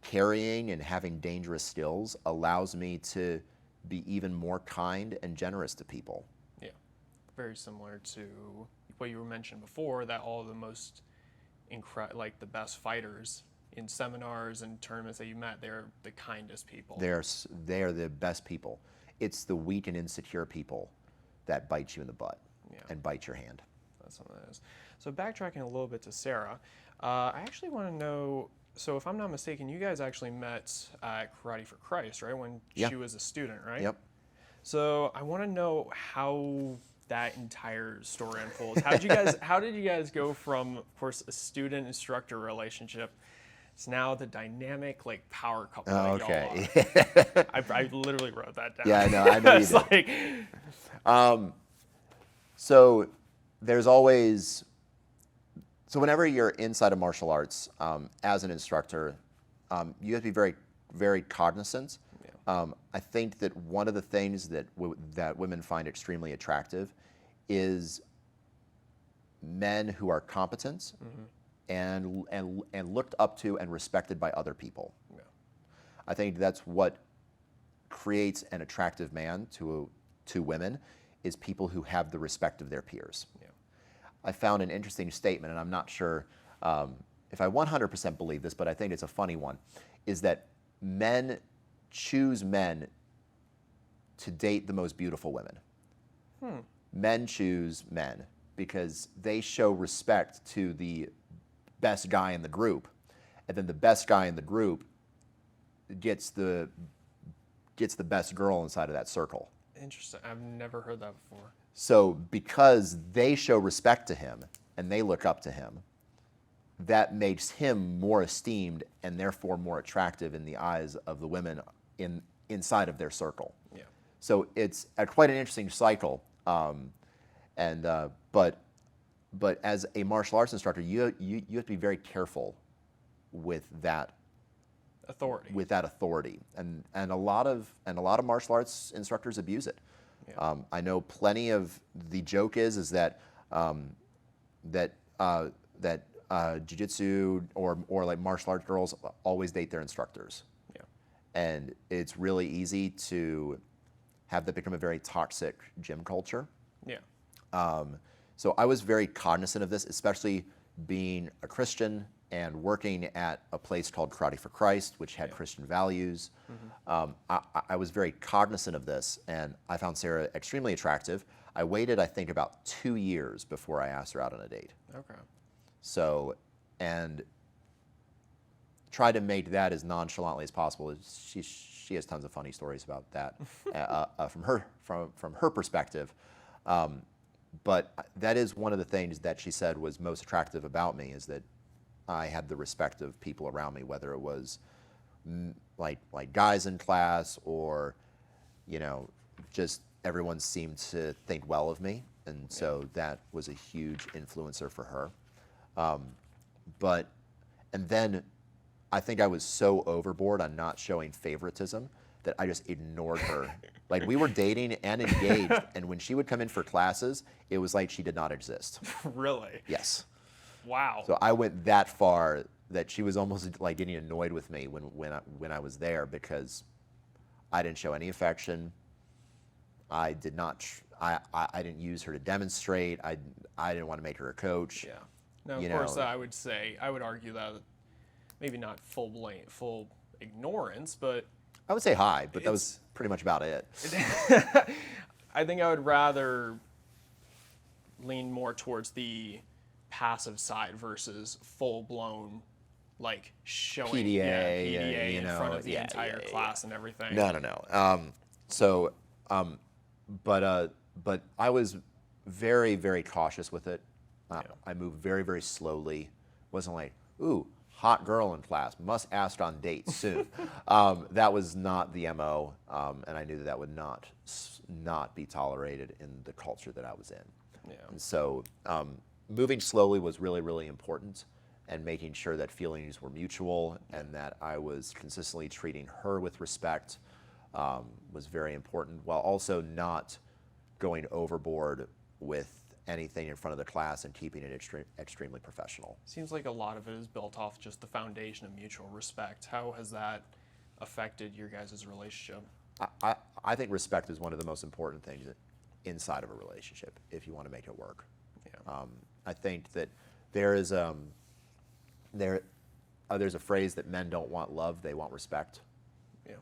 A: carrying and having dangerous skills allows me to be even more kind and generous to people.
B: Yeah, very similar to what you were mentioned before, that all the most like the best fighters in seminars and tournaments that you met, they're the kindest people.
A: They are the best people. It's the weak and insecure people that bite you in the butt and bite your hand.
B: That's something that is. So backtracking a little bit to Sarah, I actually want to know, so if I'm not mistaken, you guys actually met at Karate for Christ, right? When she was a student, right?
A: Yep.
B: So I want to know how that entire story unfolds. How did you guys go from, of course, a student-instructor relationship to now the dynamic, like, power couple that
A: Okay.
B: y'all are? I literally wrote that down.
A: Yeah, I know you did.
B: Like,
A: so there's always, so whenever you're inside of martial arts as an instructor, you have to be very, very cognizant. I think that one of the things that that women find extremely attractive is men who are competent and looked up to and respected by other people.
B: Yeah.
A: I think that's what creates an attractive man to women, is people who have the respect of their peers.
B: Yeah.
A: I found an interesting statement, and I'm not sure if I 100% believe this, but I think it's a funny one, is that men choose men to date the most beautiful women. Men choose men because they show respect to the best guy in the group, and then the best guy in the group gets the best girl inside of that circle.
B: Interesting. I've never heard that before.
A: So because they show respect to him and they look up to him, that makes him more esteemed and therefore more attractive in the eyes of the women inside of their circle.
B: Yeah.
A: So it's quite an interesting cycle. But as a martial arts instructor, you have to be very careful with that authority. And a lot of martial arts instructors abuse it.
B: Yeah.
A: I know plenty of the joke is that jiu-jitsu or like martial arts girls always date their instructors.
B: Yeah.
A: And it's really easy to have that become a very toxic gym culture.
B: Yeah.
A: So I was very cognizant of this, especially being a Christian and working at a place called Karate for Christ, which had Christian values. I was very cognizant of this, and I found Sarah extremely attractive. I waited, I think, about 2 years before I asked her out on a date.
B: Okay.
A: So, and try to make that as nonchalantly as possible. She has tons of funny stories about that from her perspective. But that is one of the things that she said was most attractive about me, is that I had the respect of people around me, whether it was like guys in class or, just everyone seemed to think well of me. And so that was a huge influencer for her. And then I think I was so overboard on not showing favoritism that I just ignored her. Like, we were dating and engaged, and when she would come in for classes, it was like she did not exist.
B: Really?
A: Yes.
B: Wow.
A: So I went that far that she was almost like getting annoyed with me when I was there, because I didn't show any affection. I did not. I didn't use her to demonstrate. I didn't want to make her a coach.
B: Yeah. Now, of course, I would argue that maybe not full ignorance, but
A: I would say hi, but that was pretty much about it.
B: I think I would rather lean more towards the passive side versus full-blown, like, showing PDA in front of the entire class and everything.
A: No. But I was very, very cautious with it. I moved very, very slowly. Wasn't like, ooh, hot girl in class, must ask on dates soon. That was not the MO, and I knew that would not be tolerated in the culture that I was in.
B: Yeah.
A: And so moving slowly was really, really important, and making sure that feelings were mutual and that I was consistently treating her with respect was very important, while also not going overboard with anything in front of the class and keeping it extremely professional.
B: Seems like a lot of it is built off just the foundation of mutual respect. How has that affected your guys' relationship?
A: I think respect is one of the most important things inside of a relationship if you want to make it work.
B: Yeah.
A: I think that there is there's a phrase that men don't want love, they want respect.
B: Yeah.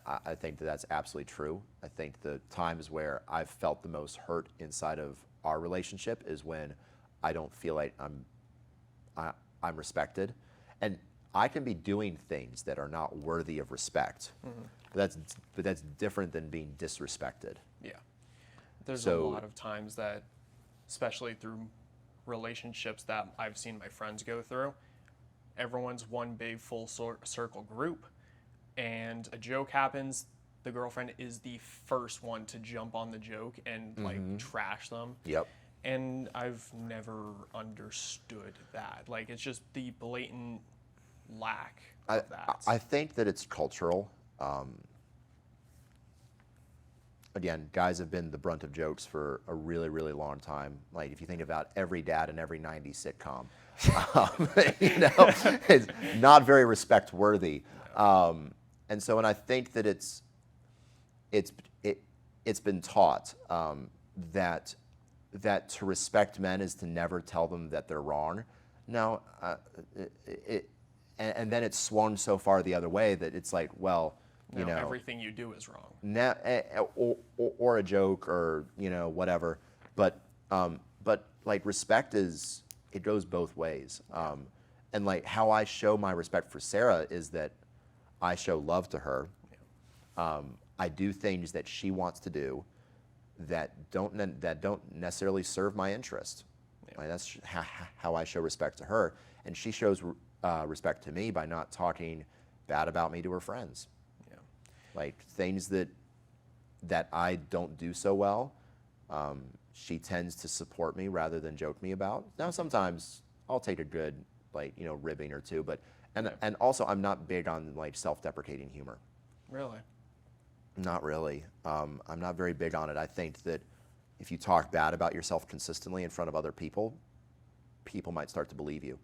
A: I think that that's absolutely true. I think the times where I've felt the most hurt inside of our relationship is when I don't feel like I'm respected, and I can be doing things that are not worthy of respect. But that's different than being disrespected.
B: Yeah. There's a lot of times that, especially through relationships that I've seen my friends go through, everyone's one big full circle group, and a joke happens, the girlfriend is the first one to jump on the joke and like trash them.
A: Yep.
B: And I've never understood that. Like, it's just the blatant lack of that.
A: I think that it's cultural. Again, guys have been the brunt of jokes for a really, really long time. Like, if you think about every dad in every 90s sitcom, it's not very respect worthy. And so, and I think that it's been taught that to respect men is to never tell them that they're wrong. No, and then it's swung so far the other way that it's like, well, you know,
B: everything you do is wrong.
A: Or a joke, or whatever. But like, respect it goes both ways. And like, how I show my respect for Sarah is that I show love to her. I do things that she wants to do that don't necessarily serve my interest. Like, that's how I show respect to her, and she shows respect to me by not talking bad about me to her friends. Like, things that I don't do so well, she tends to support me rather than joke me about. Now, sometimes I'll take a good, like, ribbing or two, but and also I'm not big on like self-deprecating humor.
B: Really?
A: Not really. I'm not very big on it. I think that if you talk bad about yourself consistently in front of other people, people might start to believe you.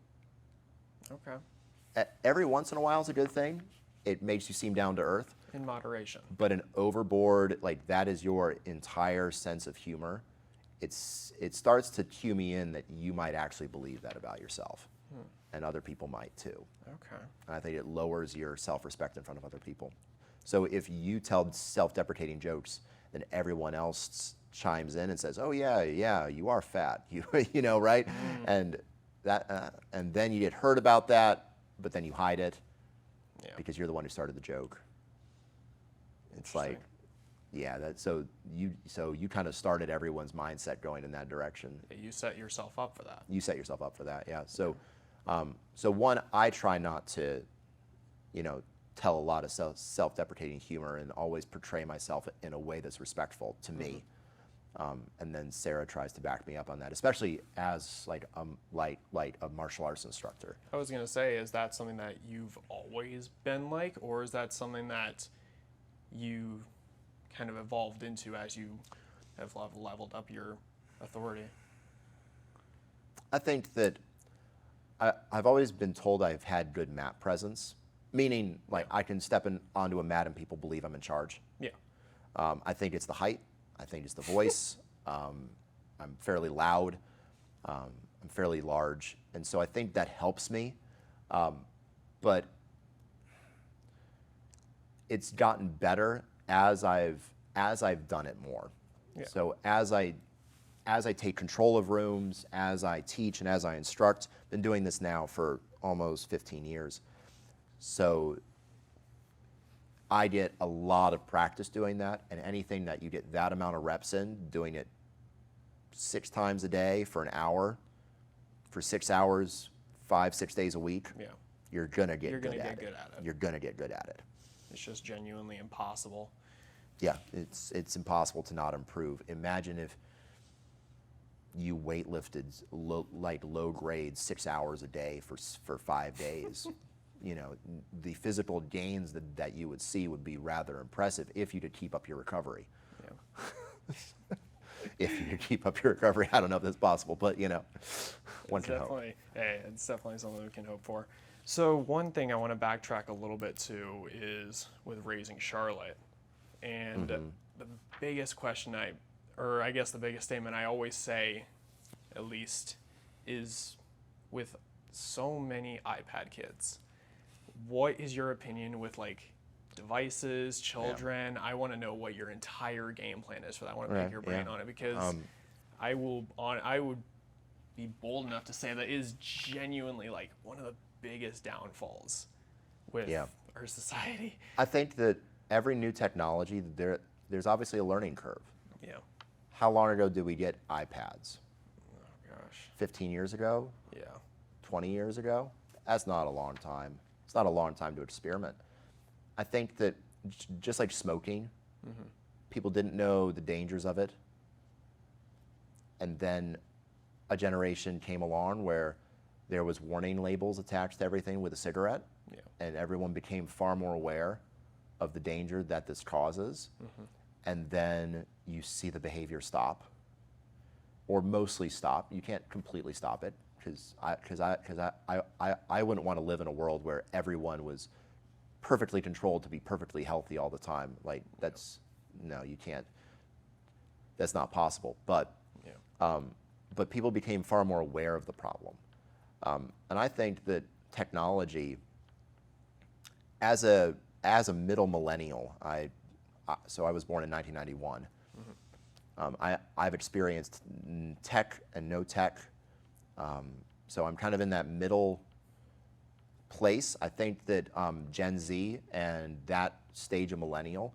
B: Okay.
A: Every once in a while is a good thing. It makes you seem down to earth.
B: In moderation.
A: But an overboard, like, that is your entire sense of humor, it starts to cue me in that you might actually believe that about yourself. And other people might too.
B: Okay.
A: And I think it lowers your self-respect in front of other people. So if you tell self-deprecating jokes, then everyone else chimes in and says, "Oh yeah, you are fat," right? And and then you get hurt about that, but then you hide it because you're the one who started the joke. It's like, so you kind of started everyone's mindset going in that direction.
B: Yeah, you set yourself up for that.
A: You set yourself up for that, yeah. So, so one, I try not to, tell a lot of self-deprecating humor and always portray myself in a way that's respectful to me. And then Sarah tries to back me up on that, especially as like a martial arts instructor.
B: I was gonna say, is that something that you've always been like, or is that something that you kind of evolved into as you have leveled up your authority?
A: I think that I've always been told I've had good mat presence, meaning like I can step onto a mat and people believe I'm in charge.
B: Yeah.
A: I think it's the height. I think it's the voice. I'm fairly loud. I'm fairly large, and so I think that helps me. But it's gotten better as I've done it more.
B: Yeah.
A: So as I take control of rooms, as I teach and as I instruct, been doing this now for almost 15 years. So I get a lot of practice doing that, and anything that you get that amount of reps in, doing it 6 times a day for an hour, for 6 hours, 5-6 days a week, you're gonna get good at it. You're gonna get good at it.
B: It's just genuinely impossible.
A: Yeah, it's impossible to not improve. Imagine if you weightlifted low grade 6 hours a day for 5 days. The physical gains that you would see would be rather impressive if you could keep up your recovery.
B: Yeah.
A: if you keep up your recovery. I don't know if that's possible, but one can hope.
B: Hey, it's definitely something we can hope for. So one thing I want to backtrack a little bit to is with raising Charlotte. And the biggest question I guess the biggest statement I always say, at least, is with so many iPad kids, what is your opinion with like devices, children? I want to know what your entire game plan is for that. I want to pick your brain on it because I would be bold enough to say that is genuinely like one of the biggest downfalls with our society.
A: I think that every new technology, there's obviously a learning curve.
B: Yeah.
A: How long ago did we get iPads?
B: Oh gosh.
A: 15 years ago?
B: Yeah.
A: 20 years ago? That's not a long time. It's not a long time to experiment. I think that just like smoking, people didn't know the dangers of it. And then a generation came along where there was warning labels attached to everything with a cigarette.
B: Yeah.
A: And everyone became far more aware of the danger that this causes. And then you see the behavior stop, or mostly stop. You can't completely stop it, because I wouldn't want to live in a world where everyone was perfectly controlled to be perfectly healthy all the time. Like no, you can't. That's not possible. But but people became far more aware of the problem, and I think that technology, as a middle millennial, so I was born in 1991. I've experienced tech and no tech, so I'm kind of in that middle place. I think that Gen Z and that stage of millennial,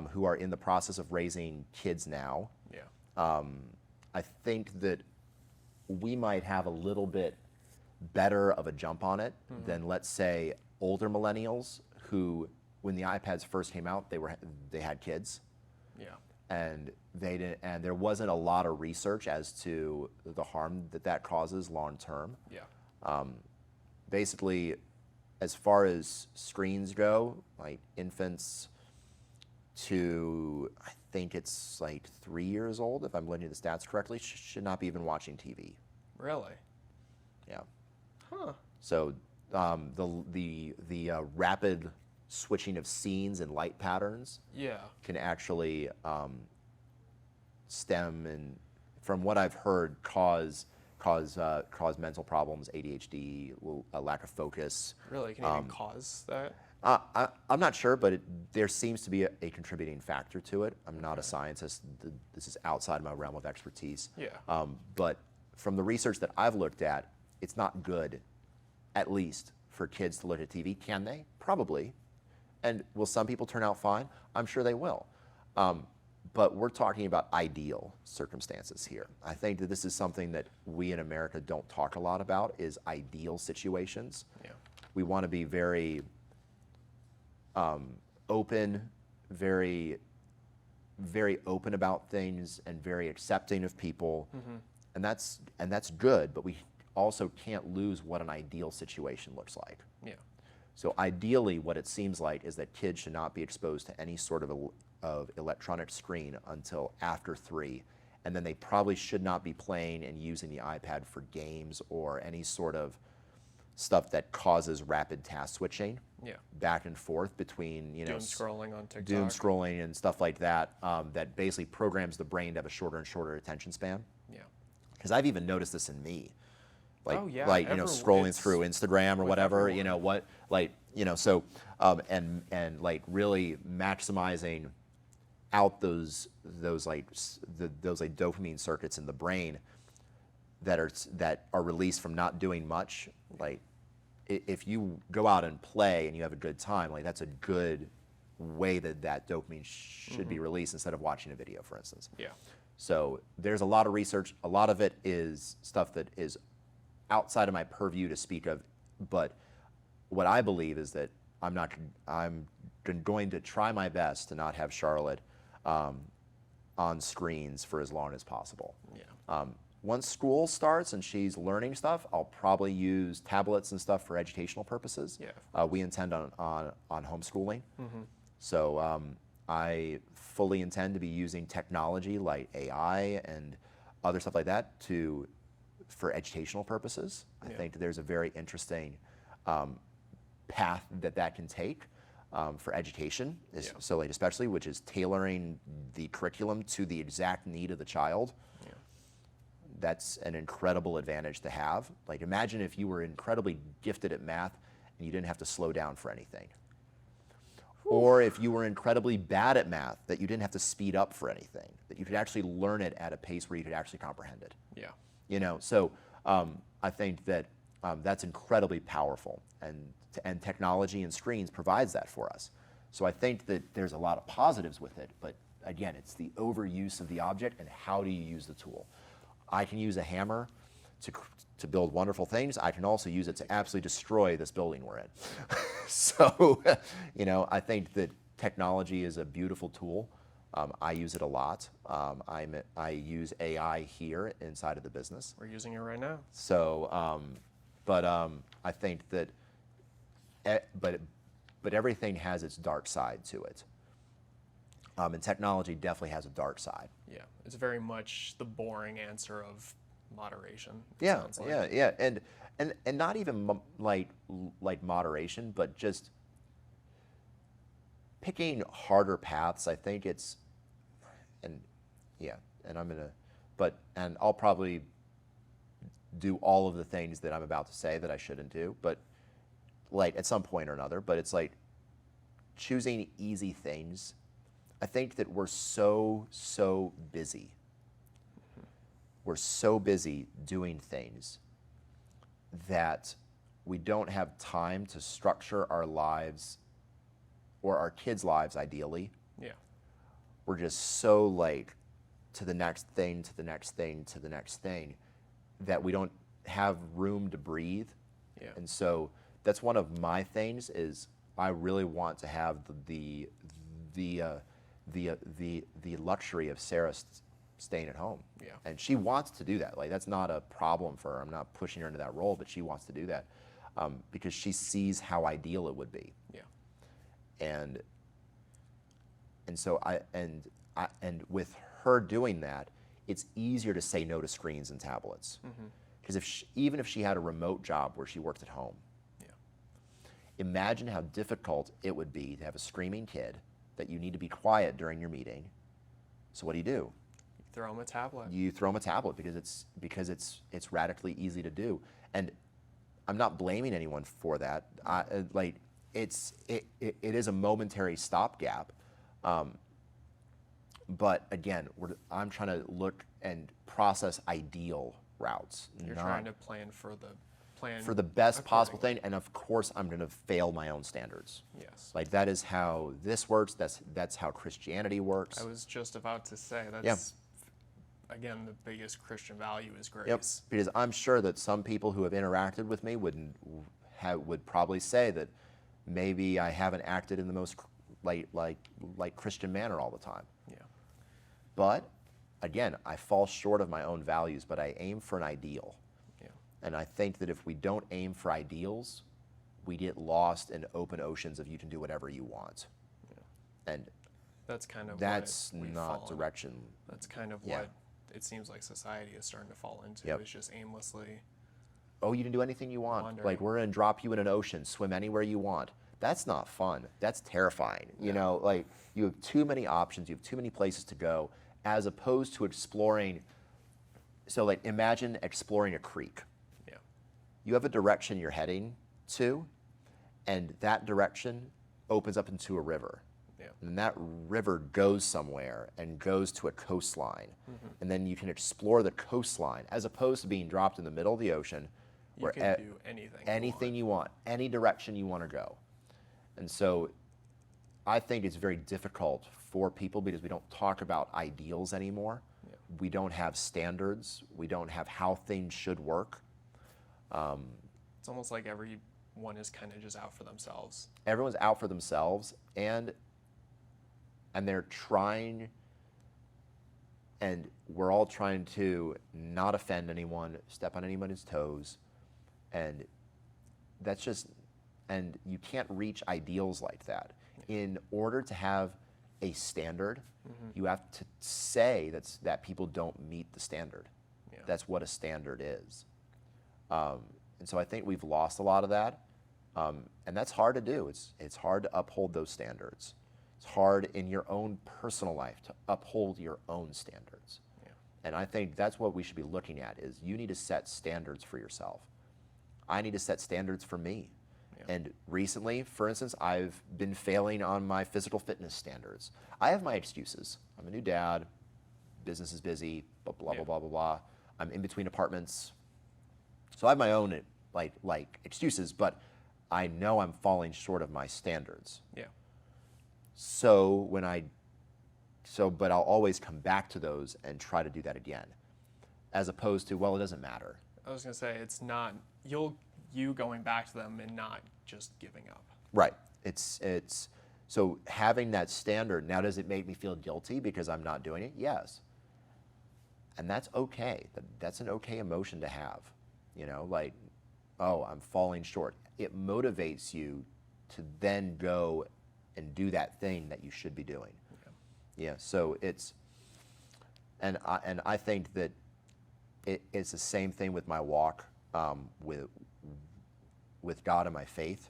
A: who are in the process of raising kids now, I think that we might have a little bit better of a jump on it than, let's say, older millennials who, when the iPads first came out, they had kids.
B: Yeah.
A: And they didn't, and there wasn't a lot of research as to the harm that causes long term.
B: Yeah.
A: Basically, as far as screens go, like infants to, I think it's like 3 years old, if I'm looking at the stats correctly, should not be even watching TV.
B: Really?
A: Yeah.
B: Huh.
A: So the rapid switching of scenes and light patterns can actually stem and, from what I've heard, cause mental problems, ADHD, a lack of focus.
B: Really? Can it even cause that?
A: I'm not sure, but there seems to be a contributing factor to it. I'm not a scientist. This is outside my realm of expertise.
B: Yeah.
A: But from the research that I've looked at, it's not good, at least, for kids to look at TV. Can they? Probably. And will some people turn out fine? I'm sure they will. But we're talking about ideal circumstances here. I think that this is something that we in America don't talk a lot about, is ideal situations.
B: Yeah.
A: We want to be very open, very open about things, and very accepting of people. And that's good, but we also can't lose what an ideal situation looks like.
B: Yeah.
A: So ideally, what it seems like is that kids should not be exposed to any sort of electronic screen until after 3, and then they probably should not be playing and using the iPad for games or any sort of stuff that causes rapid task switching back and forth between,
B: doom scrolling on TikTok.
A: Doom scrolling and stuff like that, that basically programs the brain to have a shorter and shorter attention span.
B: Yeah.
A: Because I've even noticed this in me. Like, scrolling through Instagram or whatever, so and like really maximizing out those dopamine circuits in the brain that are released from not doing much. Like, if you go out and play and you have a good time, like, that's a good way that dopamine should be released instead of watching a video, for instance.
B: Yeah.
A: So there's a lot of research. A lot of it is stuff that is outside of my purview to speak of, but what I believe is that I'm going to try my best to not have Charlotte on screens for as long as possible.
B: Yeah.
A: Once school starts and she's learning stuff, I'll probably use tablets and stuff for educational purposes.
B: Yeah.
A: We intend on homeschooling. So I fully intend to be using technology like AI and other stuff like that for educational purposes. I think that there's a very interesting path that can take for education, so like especially, which is tailoring the curriculum to the exact need of the child.
B: Yeah.
A: That's an incredible advantage to have. Like imagine if you were incredibly gifted at math and you didn't have to slow down for anything. Or if you were incredibly bad at math, that you didn't have to speed up for anything, that you could actually learn it at a pace where you could actually comprehend it.
B: Yeah.
A: You know, so I think that that's incredibly powerful, and technology and screens provides that for us. So I think that there's a lot of positives with it, but again, it's the overuse of the object and how do you use the tool. I can use a hammer to build wonderful things. I can also use it to absolutely destroy this building we're in. So, you know, I think that technology is a beautiful tool. I use it a lot. I use AI here inside of the business.
B: We're using it right now.
A: So, I think that, but everything has its dark side to it. And technology definitely has a dark side.
B: Yeah, it's very much the boring answer of moderation.
A: Yeah,
B: Sounds like.
A: yeah, and not even like moderation, but just picking harder paths. I think it's, and I'll probably do all of the things that I'm about to say that I shouldn't do, but like at some point or another. But it's like choosing easy things. I think that we're so busy. We're so busy doing things that we don't have time to structure our lives or our kids' lives ideally.
B: Yeah.
A: We're just so like to the next thing, to the next thing, to the next thing, that we don't have room to breathe.
B: Yeah.
A: And so that's one of my things is I really want to have the luxury of Sarah staying at home.
B: Yeah.
A: And she wants to do that. Like that's not a problem for her. I'm not pushing her into that role, but she wants to do that because she sees how ideal it would be.
B: Yeah. And
A: so with her doing that, it's easier to say no to screens and tablets. Because even if she had a remote job where she worked at home, imagine how difficult it would be to have a screaming kid that you need to be quiet during your meeting. So what do?
B: Throw them a tablet.
A: You throw them a tablet because it's radically easy to do. And I'm not blaming anyone for that. It is a momentary stopgap. But again, I'm trying to look and process ideal routes.
B: You're trying to plan for the
A: best possible thing, and of course I'm going to fail my own standards.
B: Yes.
A: Like that is how this works. That's how Christianity works.
B: I was just about to say that's again the biggest Christian value is grace.
A: Yep. Because I'm sure that some people who have interacted with me would probably say that maybe I haven't acted in the most like Christian manner all the time.
B: Yeah.
A: But again, I fall short of my own values, but I aim for an ideal. And I think that if we don't aim for ideals, we get lost in open oceans of you can do whatever you want. Yeah. And
B: that's kind of
A: that's
B: what
A: not direction.
B: That's kind of what it seems like society is starting to fall into. It's just aimlessly.
A: Oh, you can do anything you want.
B: Wandering.
A: Like we're gonna drop you in an ocean, swim anywhere you want. That's not fun. That's terrifying. You know, like you have too many options. You have too many places to go, as opposed to exploring. So like imagine exploring a creek. You have a direction you're heading to, and that direction opens up into a river. Yeah. And that river goes somewhere and goes to a coastline. And then you can explore the coastline as opposed to being dropped in the middle of the ocean.
B: You can do anything
A: you want, any direction you want to go. And so I think it's very difficult for people because we don't talk about ideals anymore. Yeah. We don't have standards. We don't have how things should work.
B: It's almost like everyone is kind of just out for themselves.
A: Everyone's out for themselves, and they're trying, and we're all trying to not offend anyone, step on anybody's toes, and and you can't reach ideals like that. In order to have a standard, you have to say that people don't meet the standard.
B: Yeah.
A: That's what a standard is. And so I think we've lost a lot of that. And that's hard to do. It's hard to uphold those standards. It's hard in your own personal life to uphold your own standards.
B: Yeah.
A: And I think that's what we should be looking at is you need to set standards for yourself. I need to set standards for me.
B: Yeah.
A: And recently, for instance, I've been failing on my physical fitness standards. I have my excuses. I'm a new dad, business is busy, blah, blah, blah, blah, blah, blah. I'm in between apartments. So I have my own like excuses, but I know I'm falling short of my standards.
B: Yeah.
A: But I'll always come back to those and try to do that again, as opposed to, well, it doesn't matter.
B: I was gonna say it's not you going back to them and not just giving up.
A: Right. It's so having that standard. Now, does it make me feel guilty because I'm not doing it? Yes. And that's okay. That's an okay emotion to have. You know, like, oh, I'm falling short. It motivates you to then go and do that thing that you should be doing. Yeah. So it's, and I think that it's the same thing with my walk with God and my faith.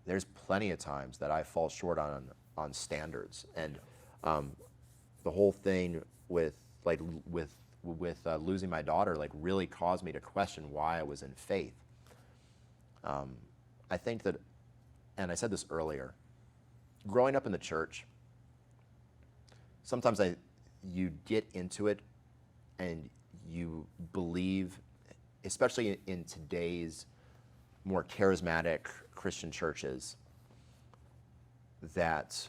A: There's plenty of times that I fall short on standards, and the whole thing with losing my daughter really caused me to question why I was in faith. I think that, and I said this earlier, growing up in the church, sometimes you get into it and you believe, especially in today's more charismatic Christian churches, that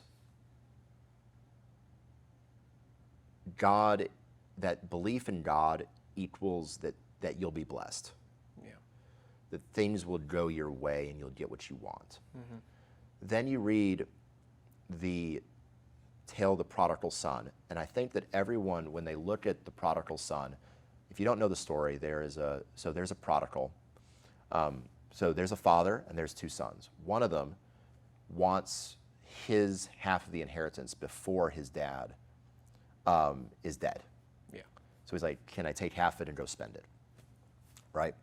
A: belief in God equals that you'll be blessed.
B: Yeah.
A: That things will go your way and you'll get what you want. Then you read the tale of the prodigal son, and I think that everyone, when they look at the prodigal son, if you don't know the story, there's a prodigal. So there's a father and there's two sons. One of them wants his half of the inheritance before his dad is dead.
B: Yeah.
A: So he's like, can I take half of it and go spend it? Right?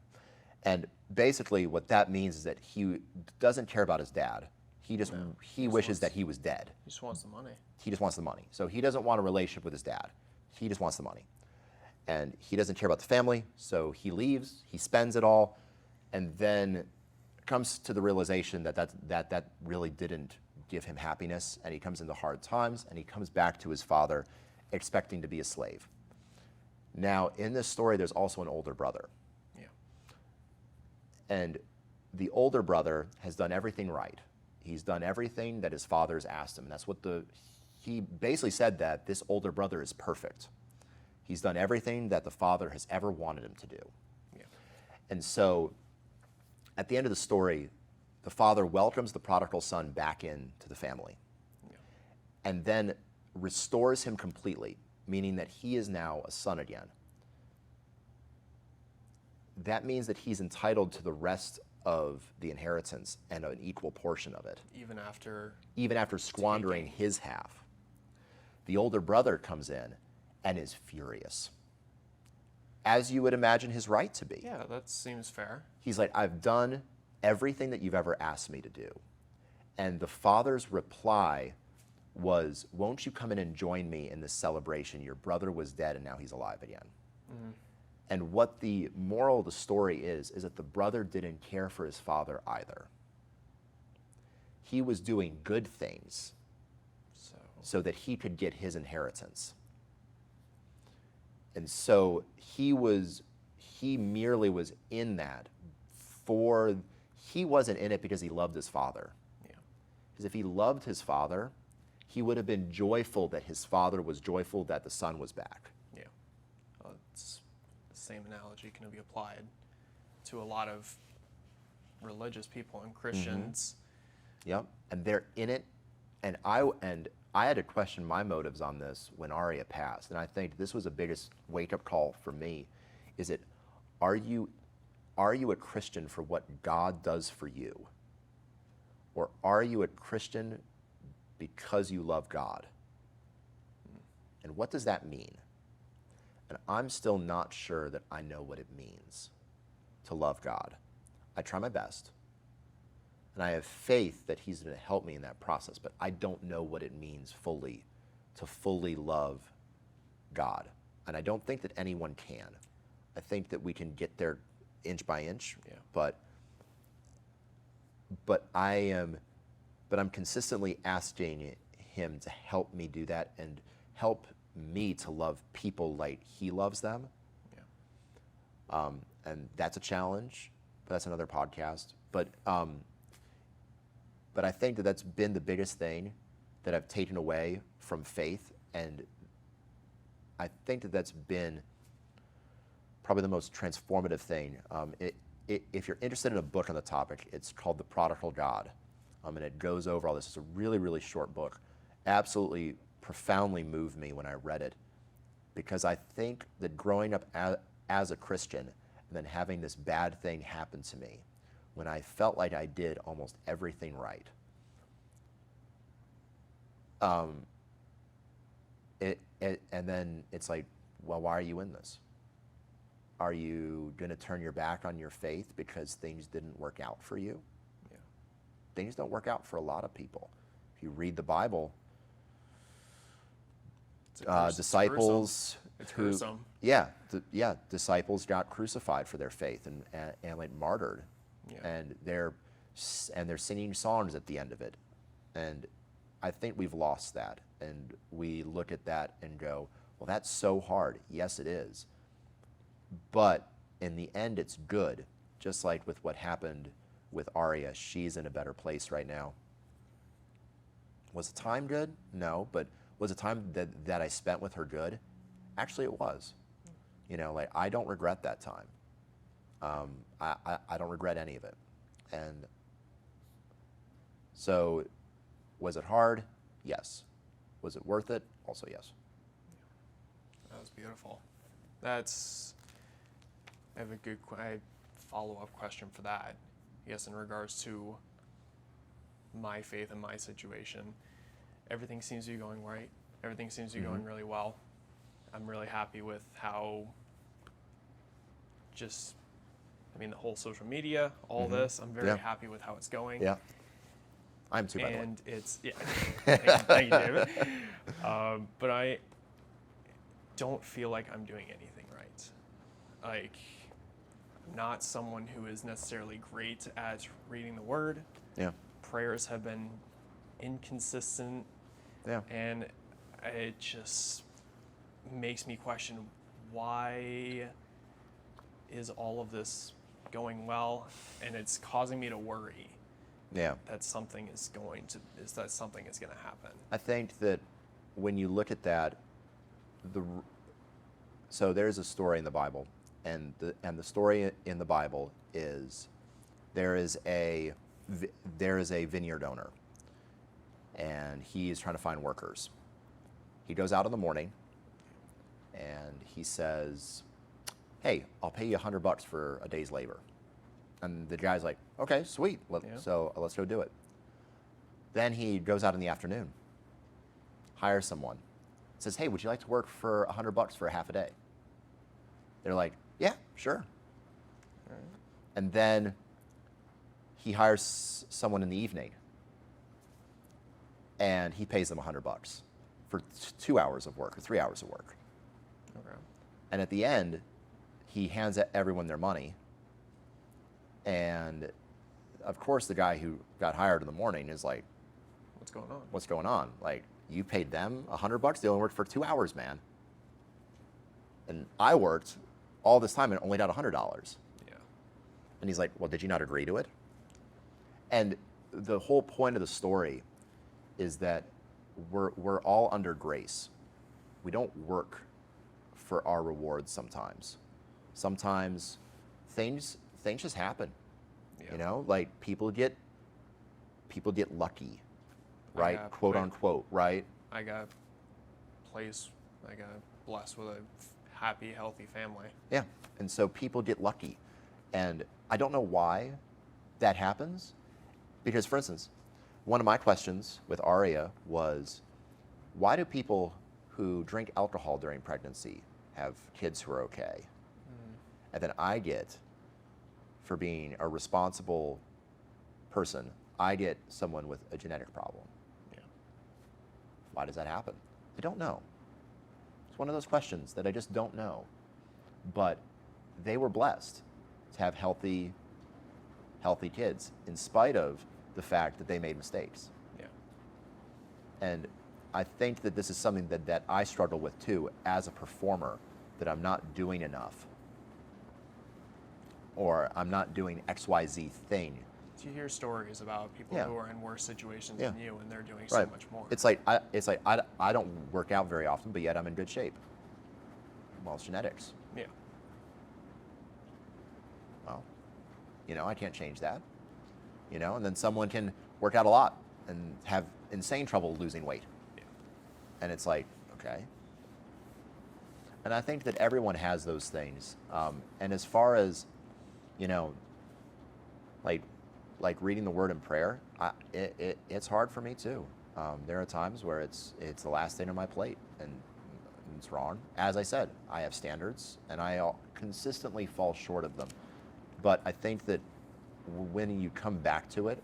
A: And basically what that means is that he doesn't care about his dad. He wishes that he was dead.
B: He just wants the money.
A: He just wants the money. So he doesn't want a relationship with his dad. He just wants the money. And he doesn't care about the family, so he leaves, he spends it all, and then comes to the realization that really didn't give him happiness, and he comes into hard times, and he comes back to his father expecting to be a slave. Now, in this story, there's also an older brother.
B: Yeah.
A: And the older brother has done everything right. He's done everything that his father's asked him. And that's what he basically said, that this older brother is perfect. He's done everything that the father has ever wanted him to do.
B: Yeah.
A: And so at the end of the story, the father welcomes the prodigal son back into the family.
B: Yeah.
A: And then restores him completely, meaning that he is now a son again. That means that he's entitled to the rest of the inheritance and an equal portion of it.
B: Even after
A: squandering his half. The older brother comes in and is furious, as you would imagine his right to be.
B: Yeah, that seems fair.
A: He's like, I've done everything that you've ever asked me to do. And the father's reply was, won't you come in and join me in this celebration? Your brother was dead and now he's alive again. And what the moral of the story is that the brother didn't care for his father either. He was doing good things so that he could get his inheritance. And so he merely was in that he wasn't in it because he loved his father.
B: Yeah.
A: Because if he loved his father, he would have been joyful that his father was joyful that the son was back.
B: Yeah. Well, it's the same analogy can be applied to a lot of religious people and Christians.
A: Yep. And they're in it. And I had to question my motives on this when Aria passed. And I think this was the biggest wake-up call for me, is it, are you a Christian for what God does for you? Or are you a Christian because you love God. And what does that mean? And I'm still not sure that I know what it means to love God. I try my best. And I have faith that he's going to help me in that process, but I don't know what it means fully to fully love God. And I don't think that anyone can. I think that we can get there inch by inch, but I'm consistently asking him to help me do that and help me to love people like he loves them. And that's a challenge, but that's another podcast. But I think that that's been the biggest thing that I've taken away from faith, and I think that that's been probably the most transformative thing. If you're interested in a book on the topic, it's called The Prodigal God, and it goes over all this. It's a really, really short book. Absolutely profoundly moved me when I read it, because I think that growing up as a Christian and then having this bad thing happen to me when I felt like I did almost everything right, and then it's like, well, why are you in this? Are you going to turn your back on your faith because things didn't work out for you?
B: Yeah.
A: Things don't work out for a lot of people. If you read the Bible, disciples
B: it's gruesome.
A: Disciples got crucified for their faith and like martyred, and they're singing songs at the end of it, and I think we've lost that, and we look at that and go, well, that's so hard. Yes, it is. But in the end, it's good, just like with what happened with Arya. She's in a better place right now. Was the time good? No, but was the time that I spent with her good? Actually, it was. Like, I don't regret that time. I don't regret any of it. And so, was it hard? Yes. Was it worth it? Also, yes.
B: That was beautiful. I have a good follow-up question for that. Yes, in regards to my faith and my situation, everything seems to be going right. Everything seems to be going really well. I'm really happy with how the whole social media, all this, I'm very happy with how it's going.
A: Yeah. I'm too, by the way.
B: And it's, thank you, David. But I don't feel like I'm doing anything right. Like, I'm not someone who is necessarily great at reading the word.
A: Yeah.
B: Prayers have been inconsistent.
A: Yeah.
B: And it just makes me question, why is all of this going well? And it's causing me to worry.
A: Yeah.
B: That something is going to happen.
A: I think that when you look at that, so there's a story in the Bible, and the story in the Bible is there is a vineyard owner, and he is trying to find workers. He goes out in the morning, and he says, "Hey, I'll pay you $100 for a day's labor." And the guy's like, "Okay, sweet. So let's go do it." Then he goes out in the afternoon, hires someone, says, "Hey, would you like to work for $100 for a half a day?" They're like, "Yeah, sure."
B: All right.
A: And then he hires someone in the evening, and he pays them $100 for 2 hours of work or 3 hours of work.
B: Okay.
A: And at the end, he hands everyone their money. And of course, the guy who got hired in the morning is like,
B: "What's going on?
A: What's going on? Like, you paid them $100? They only worked for 2 hours, man. And I worked all this time and only got $100.
B: Yeah.
A: And he's like, "Well, did you not agree to it?" And the whole point of the story is that we're all under grace. We don't work for our rewards sometimes. Sometimes things just happen.
B: Yeah.
A: Like people get lucky, right? Quote unquote, right?
B: I got blessed with a happy, healthy family.
A: Yeah. And so people get lucky. And I don't know why that happens. Because, for instance, one of my questions with Aria was, why do people who drink alcohol during pregnancy have kids who are okay? And then I get, for being a responsible person, I get someone with a genetic problem.
B: Yeah.
A: Why does that happen? I don't know. It's one of those questions that I just don't know. But they were blessed to have healthy kids in spite of the fact that they made mistakes.
B: Yeah.
A: And I think that this is something that I struggle with too as a performer, that I'm not doing enough, or I'm not doing XYZ thing.
B: You hear stories about people
A: Yeah.
B: who are in worse situations
A: Yeah.
B: than you, and they're doing
A: Right.
B: so much more.
A: It's like I don't work out very often, but yet I'm in good shape. Well, it's genetics.
B: Yeah.
A: Well, I can't change that. And then someone can work out a lot and have insane trouble losing weight.
B: Yeah.
A: And it's like, okay. And I think that everyone has those things. And as far as, like reading the word in prayer, it's hard for me too. There are times where it's the last thing on my plate, and it's wrong. As I said, I have standards, and I consistently fall short of them. But I think that when you come back to it,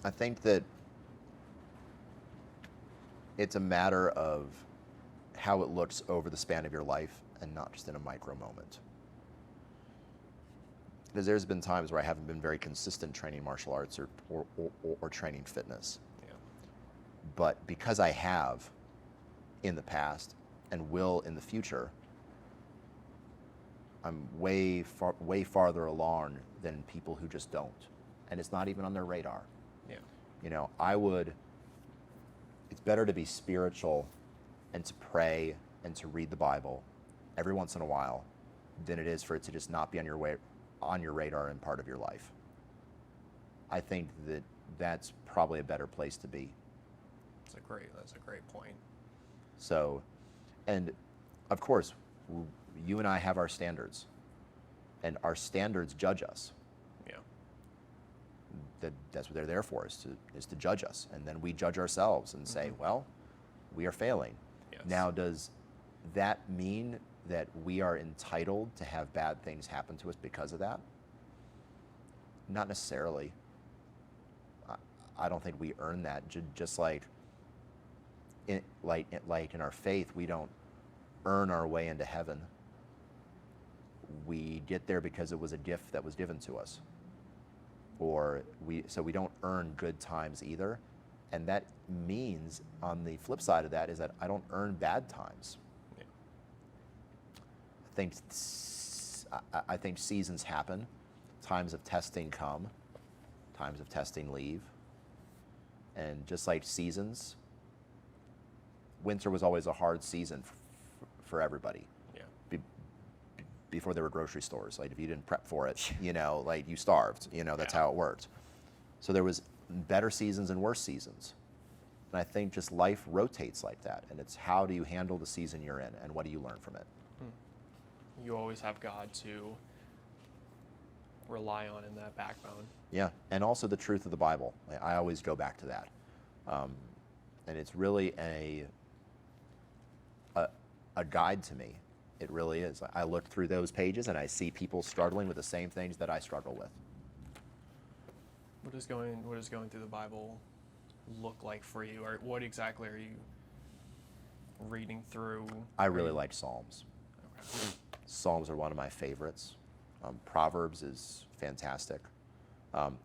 A: I think that it's a matter of how it looks over the span of your life and not just in a micro moment. Because there's been times where I haven't been very consistent training martial arts or training fitness.
B: Yeah.
A: But because I have in the past and will in the future, I'm way farther along than people who just don't. And it's not even on their radar.
B: Yeah.
A: It's better to be spiritual and to pray and to read the Bible every once in a while than it is for it to just not be on your radar and part of your life. I think that's probably a better place to be.
B: That's a great point.
A: So, and of course, you and I have our standards, and our standards judge us.
B: Yeah.
A: That's what they're there for, is to judge us. And then we judge ourselves and say, well, we are failing.
B: Yes.
A: Now, does that mean that we are entitled to have bad things happen to us because of that? Not necessarily. I don't think we earn that. Just like in our faith, we don't earn our way into heaven. We get there because it was a gift that was given to us. So we don't earn good times either. And that means, on the flip side of that, is that I don't earn bad times.
B: Yeah.
A: I think seasons happen, times of testing come, times of testing leave. And just like seasons, winter was always a hard season for everybody.
B: Yeah.
A: Before there were grocery stores, like if you didn't prep for it, like you starved. That's how it worked. So there was better seasons and worse seasons. And I think just life rotates like that. And it's how do you handle the season you're in, and what do you learn from it?
B: You always have God to rely on in that backbone.
A: Yeah, and also the truth of the Bible. I always go back to that. And it's really a guide to me. It really is. I look through those pages and I see people struggling with the same things that I struggle with.
B: What does going through the Bible look like for you, or what exactly are you reading through?
A: I really like Psalms.
B: Okay.
A: Psalms are one of my favorites. Proverbs is fantastic.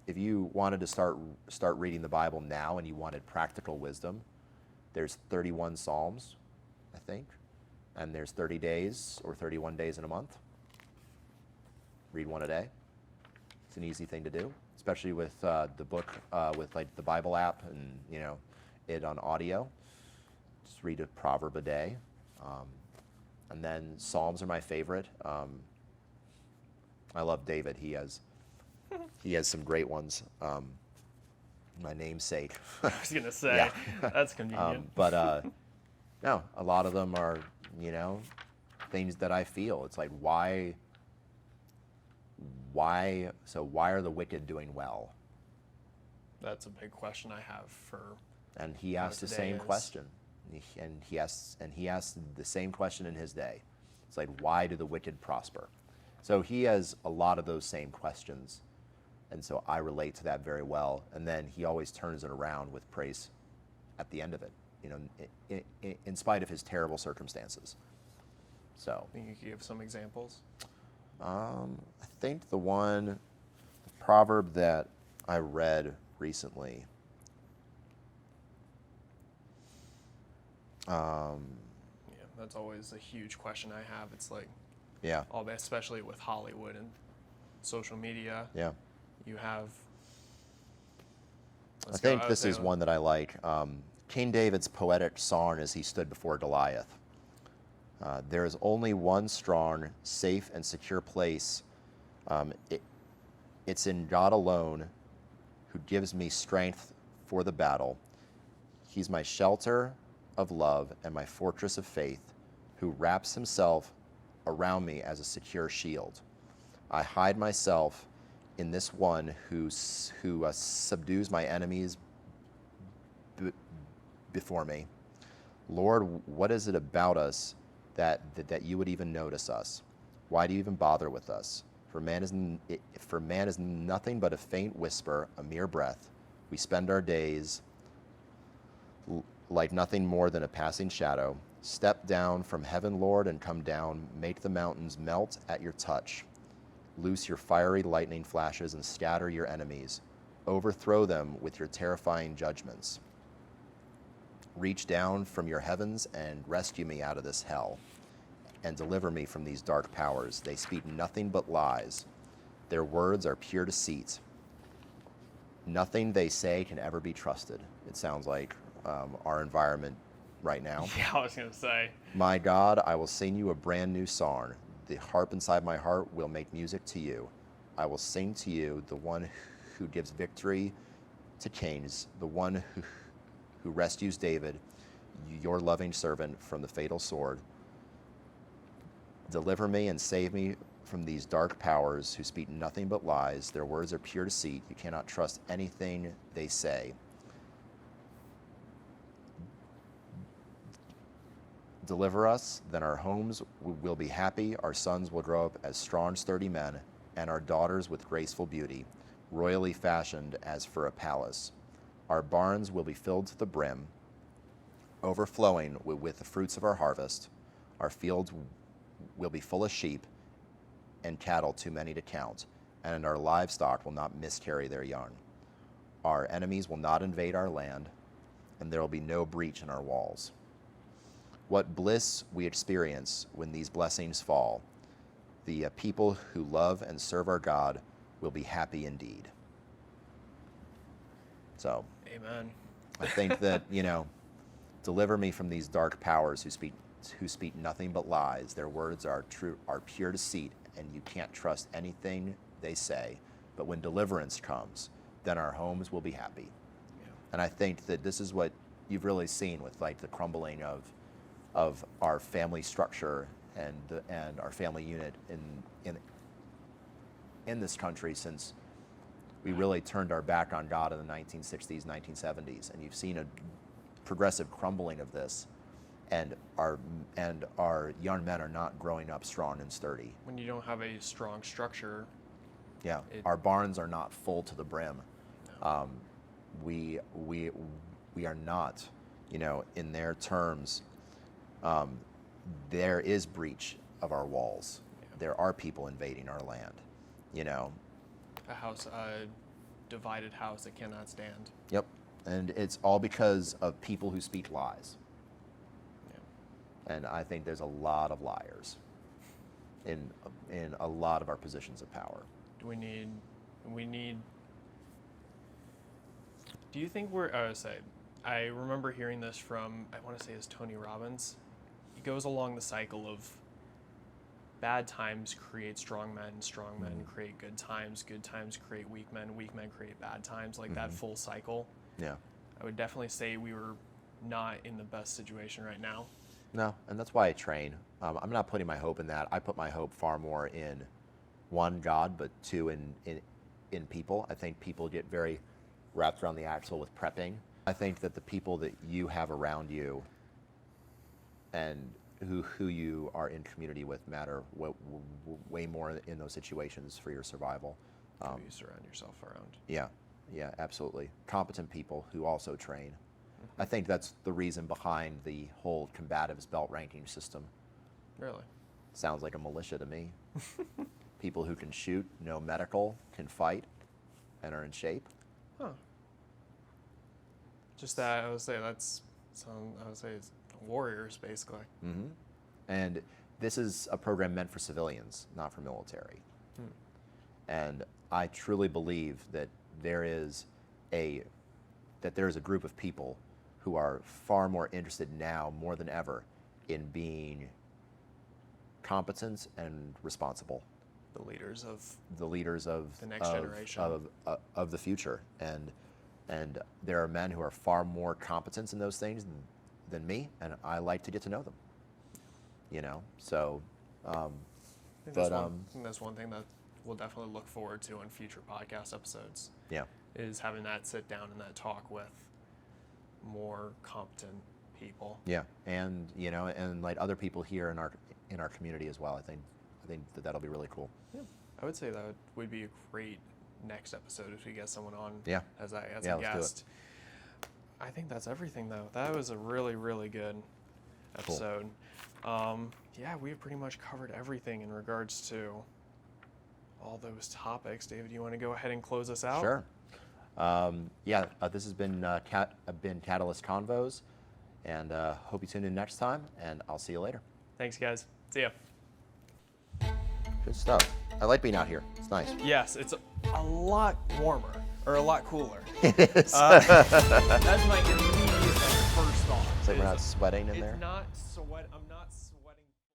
A: If you wanted to start reading the Bible now and you wanted practical wisdom, there's 31 Psalms, I think, and there's 30 days or 31 days in a month. Read one a day. It's an easy thing to do, especially with the book, with like the Bible app and it on audio. Just read a proverb a day. And then Psalms are my favorite. I love David. He has some great ones. My namesake.
B: I was gonna say,
A: Yeah.
B: That's convenient.
A: But no, a lot of them are things that I feel. It's like, why are the wicked doing well?
B: That's a big question I have for.
A: And he
B: how
A: asked the
B: today
A: same
B: is.
A: question. And he asked the same question in his day. It's like, why do the wicked prosper? So he has a lot of those same questions. And so I relate to that very well. And then he always turns it around with praise at the end of it, you know, in spite of his terrible circumstances. So
B: I think you could give some examples.
A: I think the proverb that I read recently,
B: Yeah, that's always a huge question I have. It's like,
A: yeah,
B: especially with Hollywood and social media,
A: yeah.
B: you have.
A: I think this is one that I like. King David's poetic song as he stood before Goliath. There is only one strong, safe, and secure place. It's in God alone, who gives me strength for the battle. He's my shelter of love and my fortress of faith, who wraps himself around me as a secure shield. I hide myself in this one who subdues my enemies before me. Lord, what is it about us that you would even notice us? Why do you even bother with us? For man is nothing but a faint whisper, a mere breath. We spend our days like nothing more than a passing shadow. Step down from heaven, Lord, and come down. Make the mountains melt at your touch. Loose your fiery lightning flashes and scatter your enemies. Overthrow them with your terrifying judgments. Reach down from your heavens and rescue me out of this hell, and deliver me from these dark powers. They speak nothing but lies. Their words are pure deceit. Nothing they say can ever be trusted. It sounds like our environment right now.
B: Yeah, I was going to say.
A: My God, I will sing you a brand new song. The harp inside my heart will make music to you. I will sing to you, the one who gives victory to kings, the one who rescues David, your loving servant, from the fatal sword. Deliver me and save me from these dark powers who speak nothing but lies. Their words are pure deceit. You cannot trust anything they say. Deliver us, then our homes will be happy. Our sons will grow up as strong, sturdy men, and our daughters with graceful beauty, royally fashioned as for a palace. Our barns will be filled to the brim, overflowing with the fruits of our harvest. Our fields will be full of sheep and cattle too many to count, and our livestock will not miscarry their young. Our enemies will not invade our land, and there will be no breach in our walls. What bliss we experience when these blessings fall. The people who love and serve our God will be happy indeed. So,
B: Amen.
A: I think that, deliver me from these dark powers who speak nothing but lies. Their words are pure deceit, and you can't trust anything they say. But when deliverance comes, then our homes will be happy.
B: Yeah.
A: And I think that this is what you've really seen with like the crumbling of our family structure and our family unit in this country since we really turned our back on God in the 1960s, 1970s, and you've seen a progressive crumbling of this, and our young men are not growing up strong and sturdy.
B: When you don't have a strong structure.
A: Yeah, our barns are not full to the brim.
B: No.
A: We are not, in their terms. There is breach of our walls.
B: Yeah.
A: There are people invading our land,
B: A divided house that cannot stand.
A: Yep. And it's all because of people who speak lies.
B: Yeah.
A: And I think there's a lot of liars in a lot of our positions of power.
B: Do you think I remember hearing this from, I want to say it's Tony Robbins. He goes along the cycle of bad times create strong men create good times create weak men create bad times, like that full cycle.
A: Yeah.
B: I would definitely say we were not in the best situation right now.
A: No, and that's why I train. I'm not putting my hope in that. I put my hope far more one, God, but two, in people. I think people get very wrapped around the axle with prepping. I think that the people that you have around you and who you are in community with matter way more in those situations for your survival.
B: Who you surround yourself around.
A: Yeah, absolutely. Competent people who also train. I think that's the reason behind the whole combatives belt ranking system.
B: Really?
A: Sounds like a militia to me. People who can shoot, know medical, can fight, and are in shape.
B: Huh. Just that, I would say that's some, I would say it's warriors, basically.
A: Mm-hmm. And this is a program meant for civilians, not for military. And I truly believe that there is a group of people who are far more interested now, more than ever, in being competent and responsible.
B: The leaders of
A: the
B: next generation
A: of the future, and there are men who are far more competent in those things than me, and I like to get to know them. You know, so.
B: I think that's one thing that we'll definitely look forward to in future podcast episodes.
A: Yeah.
B: Is having that sit down and that talk with more competent people.
A: Yeah, and you know, and like other people here in our community as well. I think that'll be really cool.
B: Yeah, I would say that would be a great next episode if we get someone on.
A: Yeah.
B: As a
A: let's do
B: guest. I think that's everything though. That was a really, really good episode. Cool. Yeah, we've pretty much covered everything in regards to all those topics. David, you want to go ahead and close us out?
A: Sure. This has been Katalyst Convos, and hope you tune in next time, and I'll see you later.
B: Thanks, guys. See ya.
A: Good stuff. I like being out here. It's nice.
B: Yes, it's a lot warmer, or a lot cooler.
A: It is.
B: That's my immediate first thought.
A: It's like we're not sweating in there.
B: It's not sweat. I'm not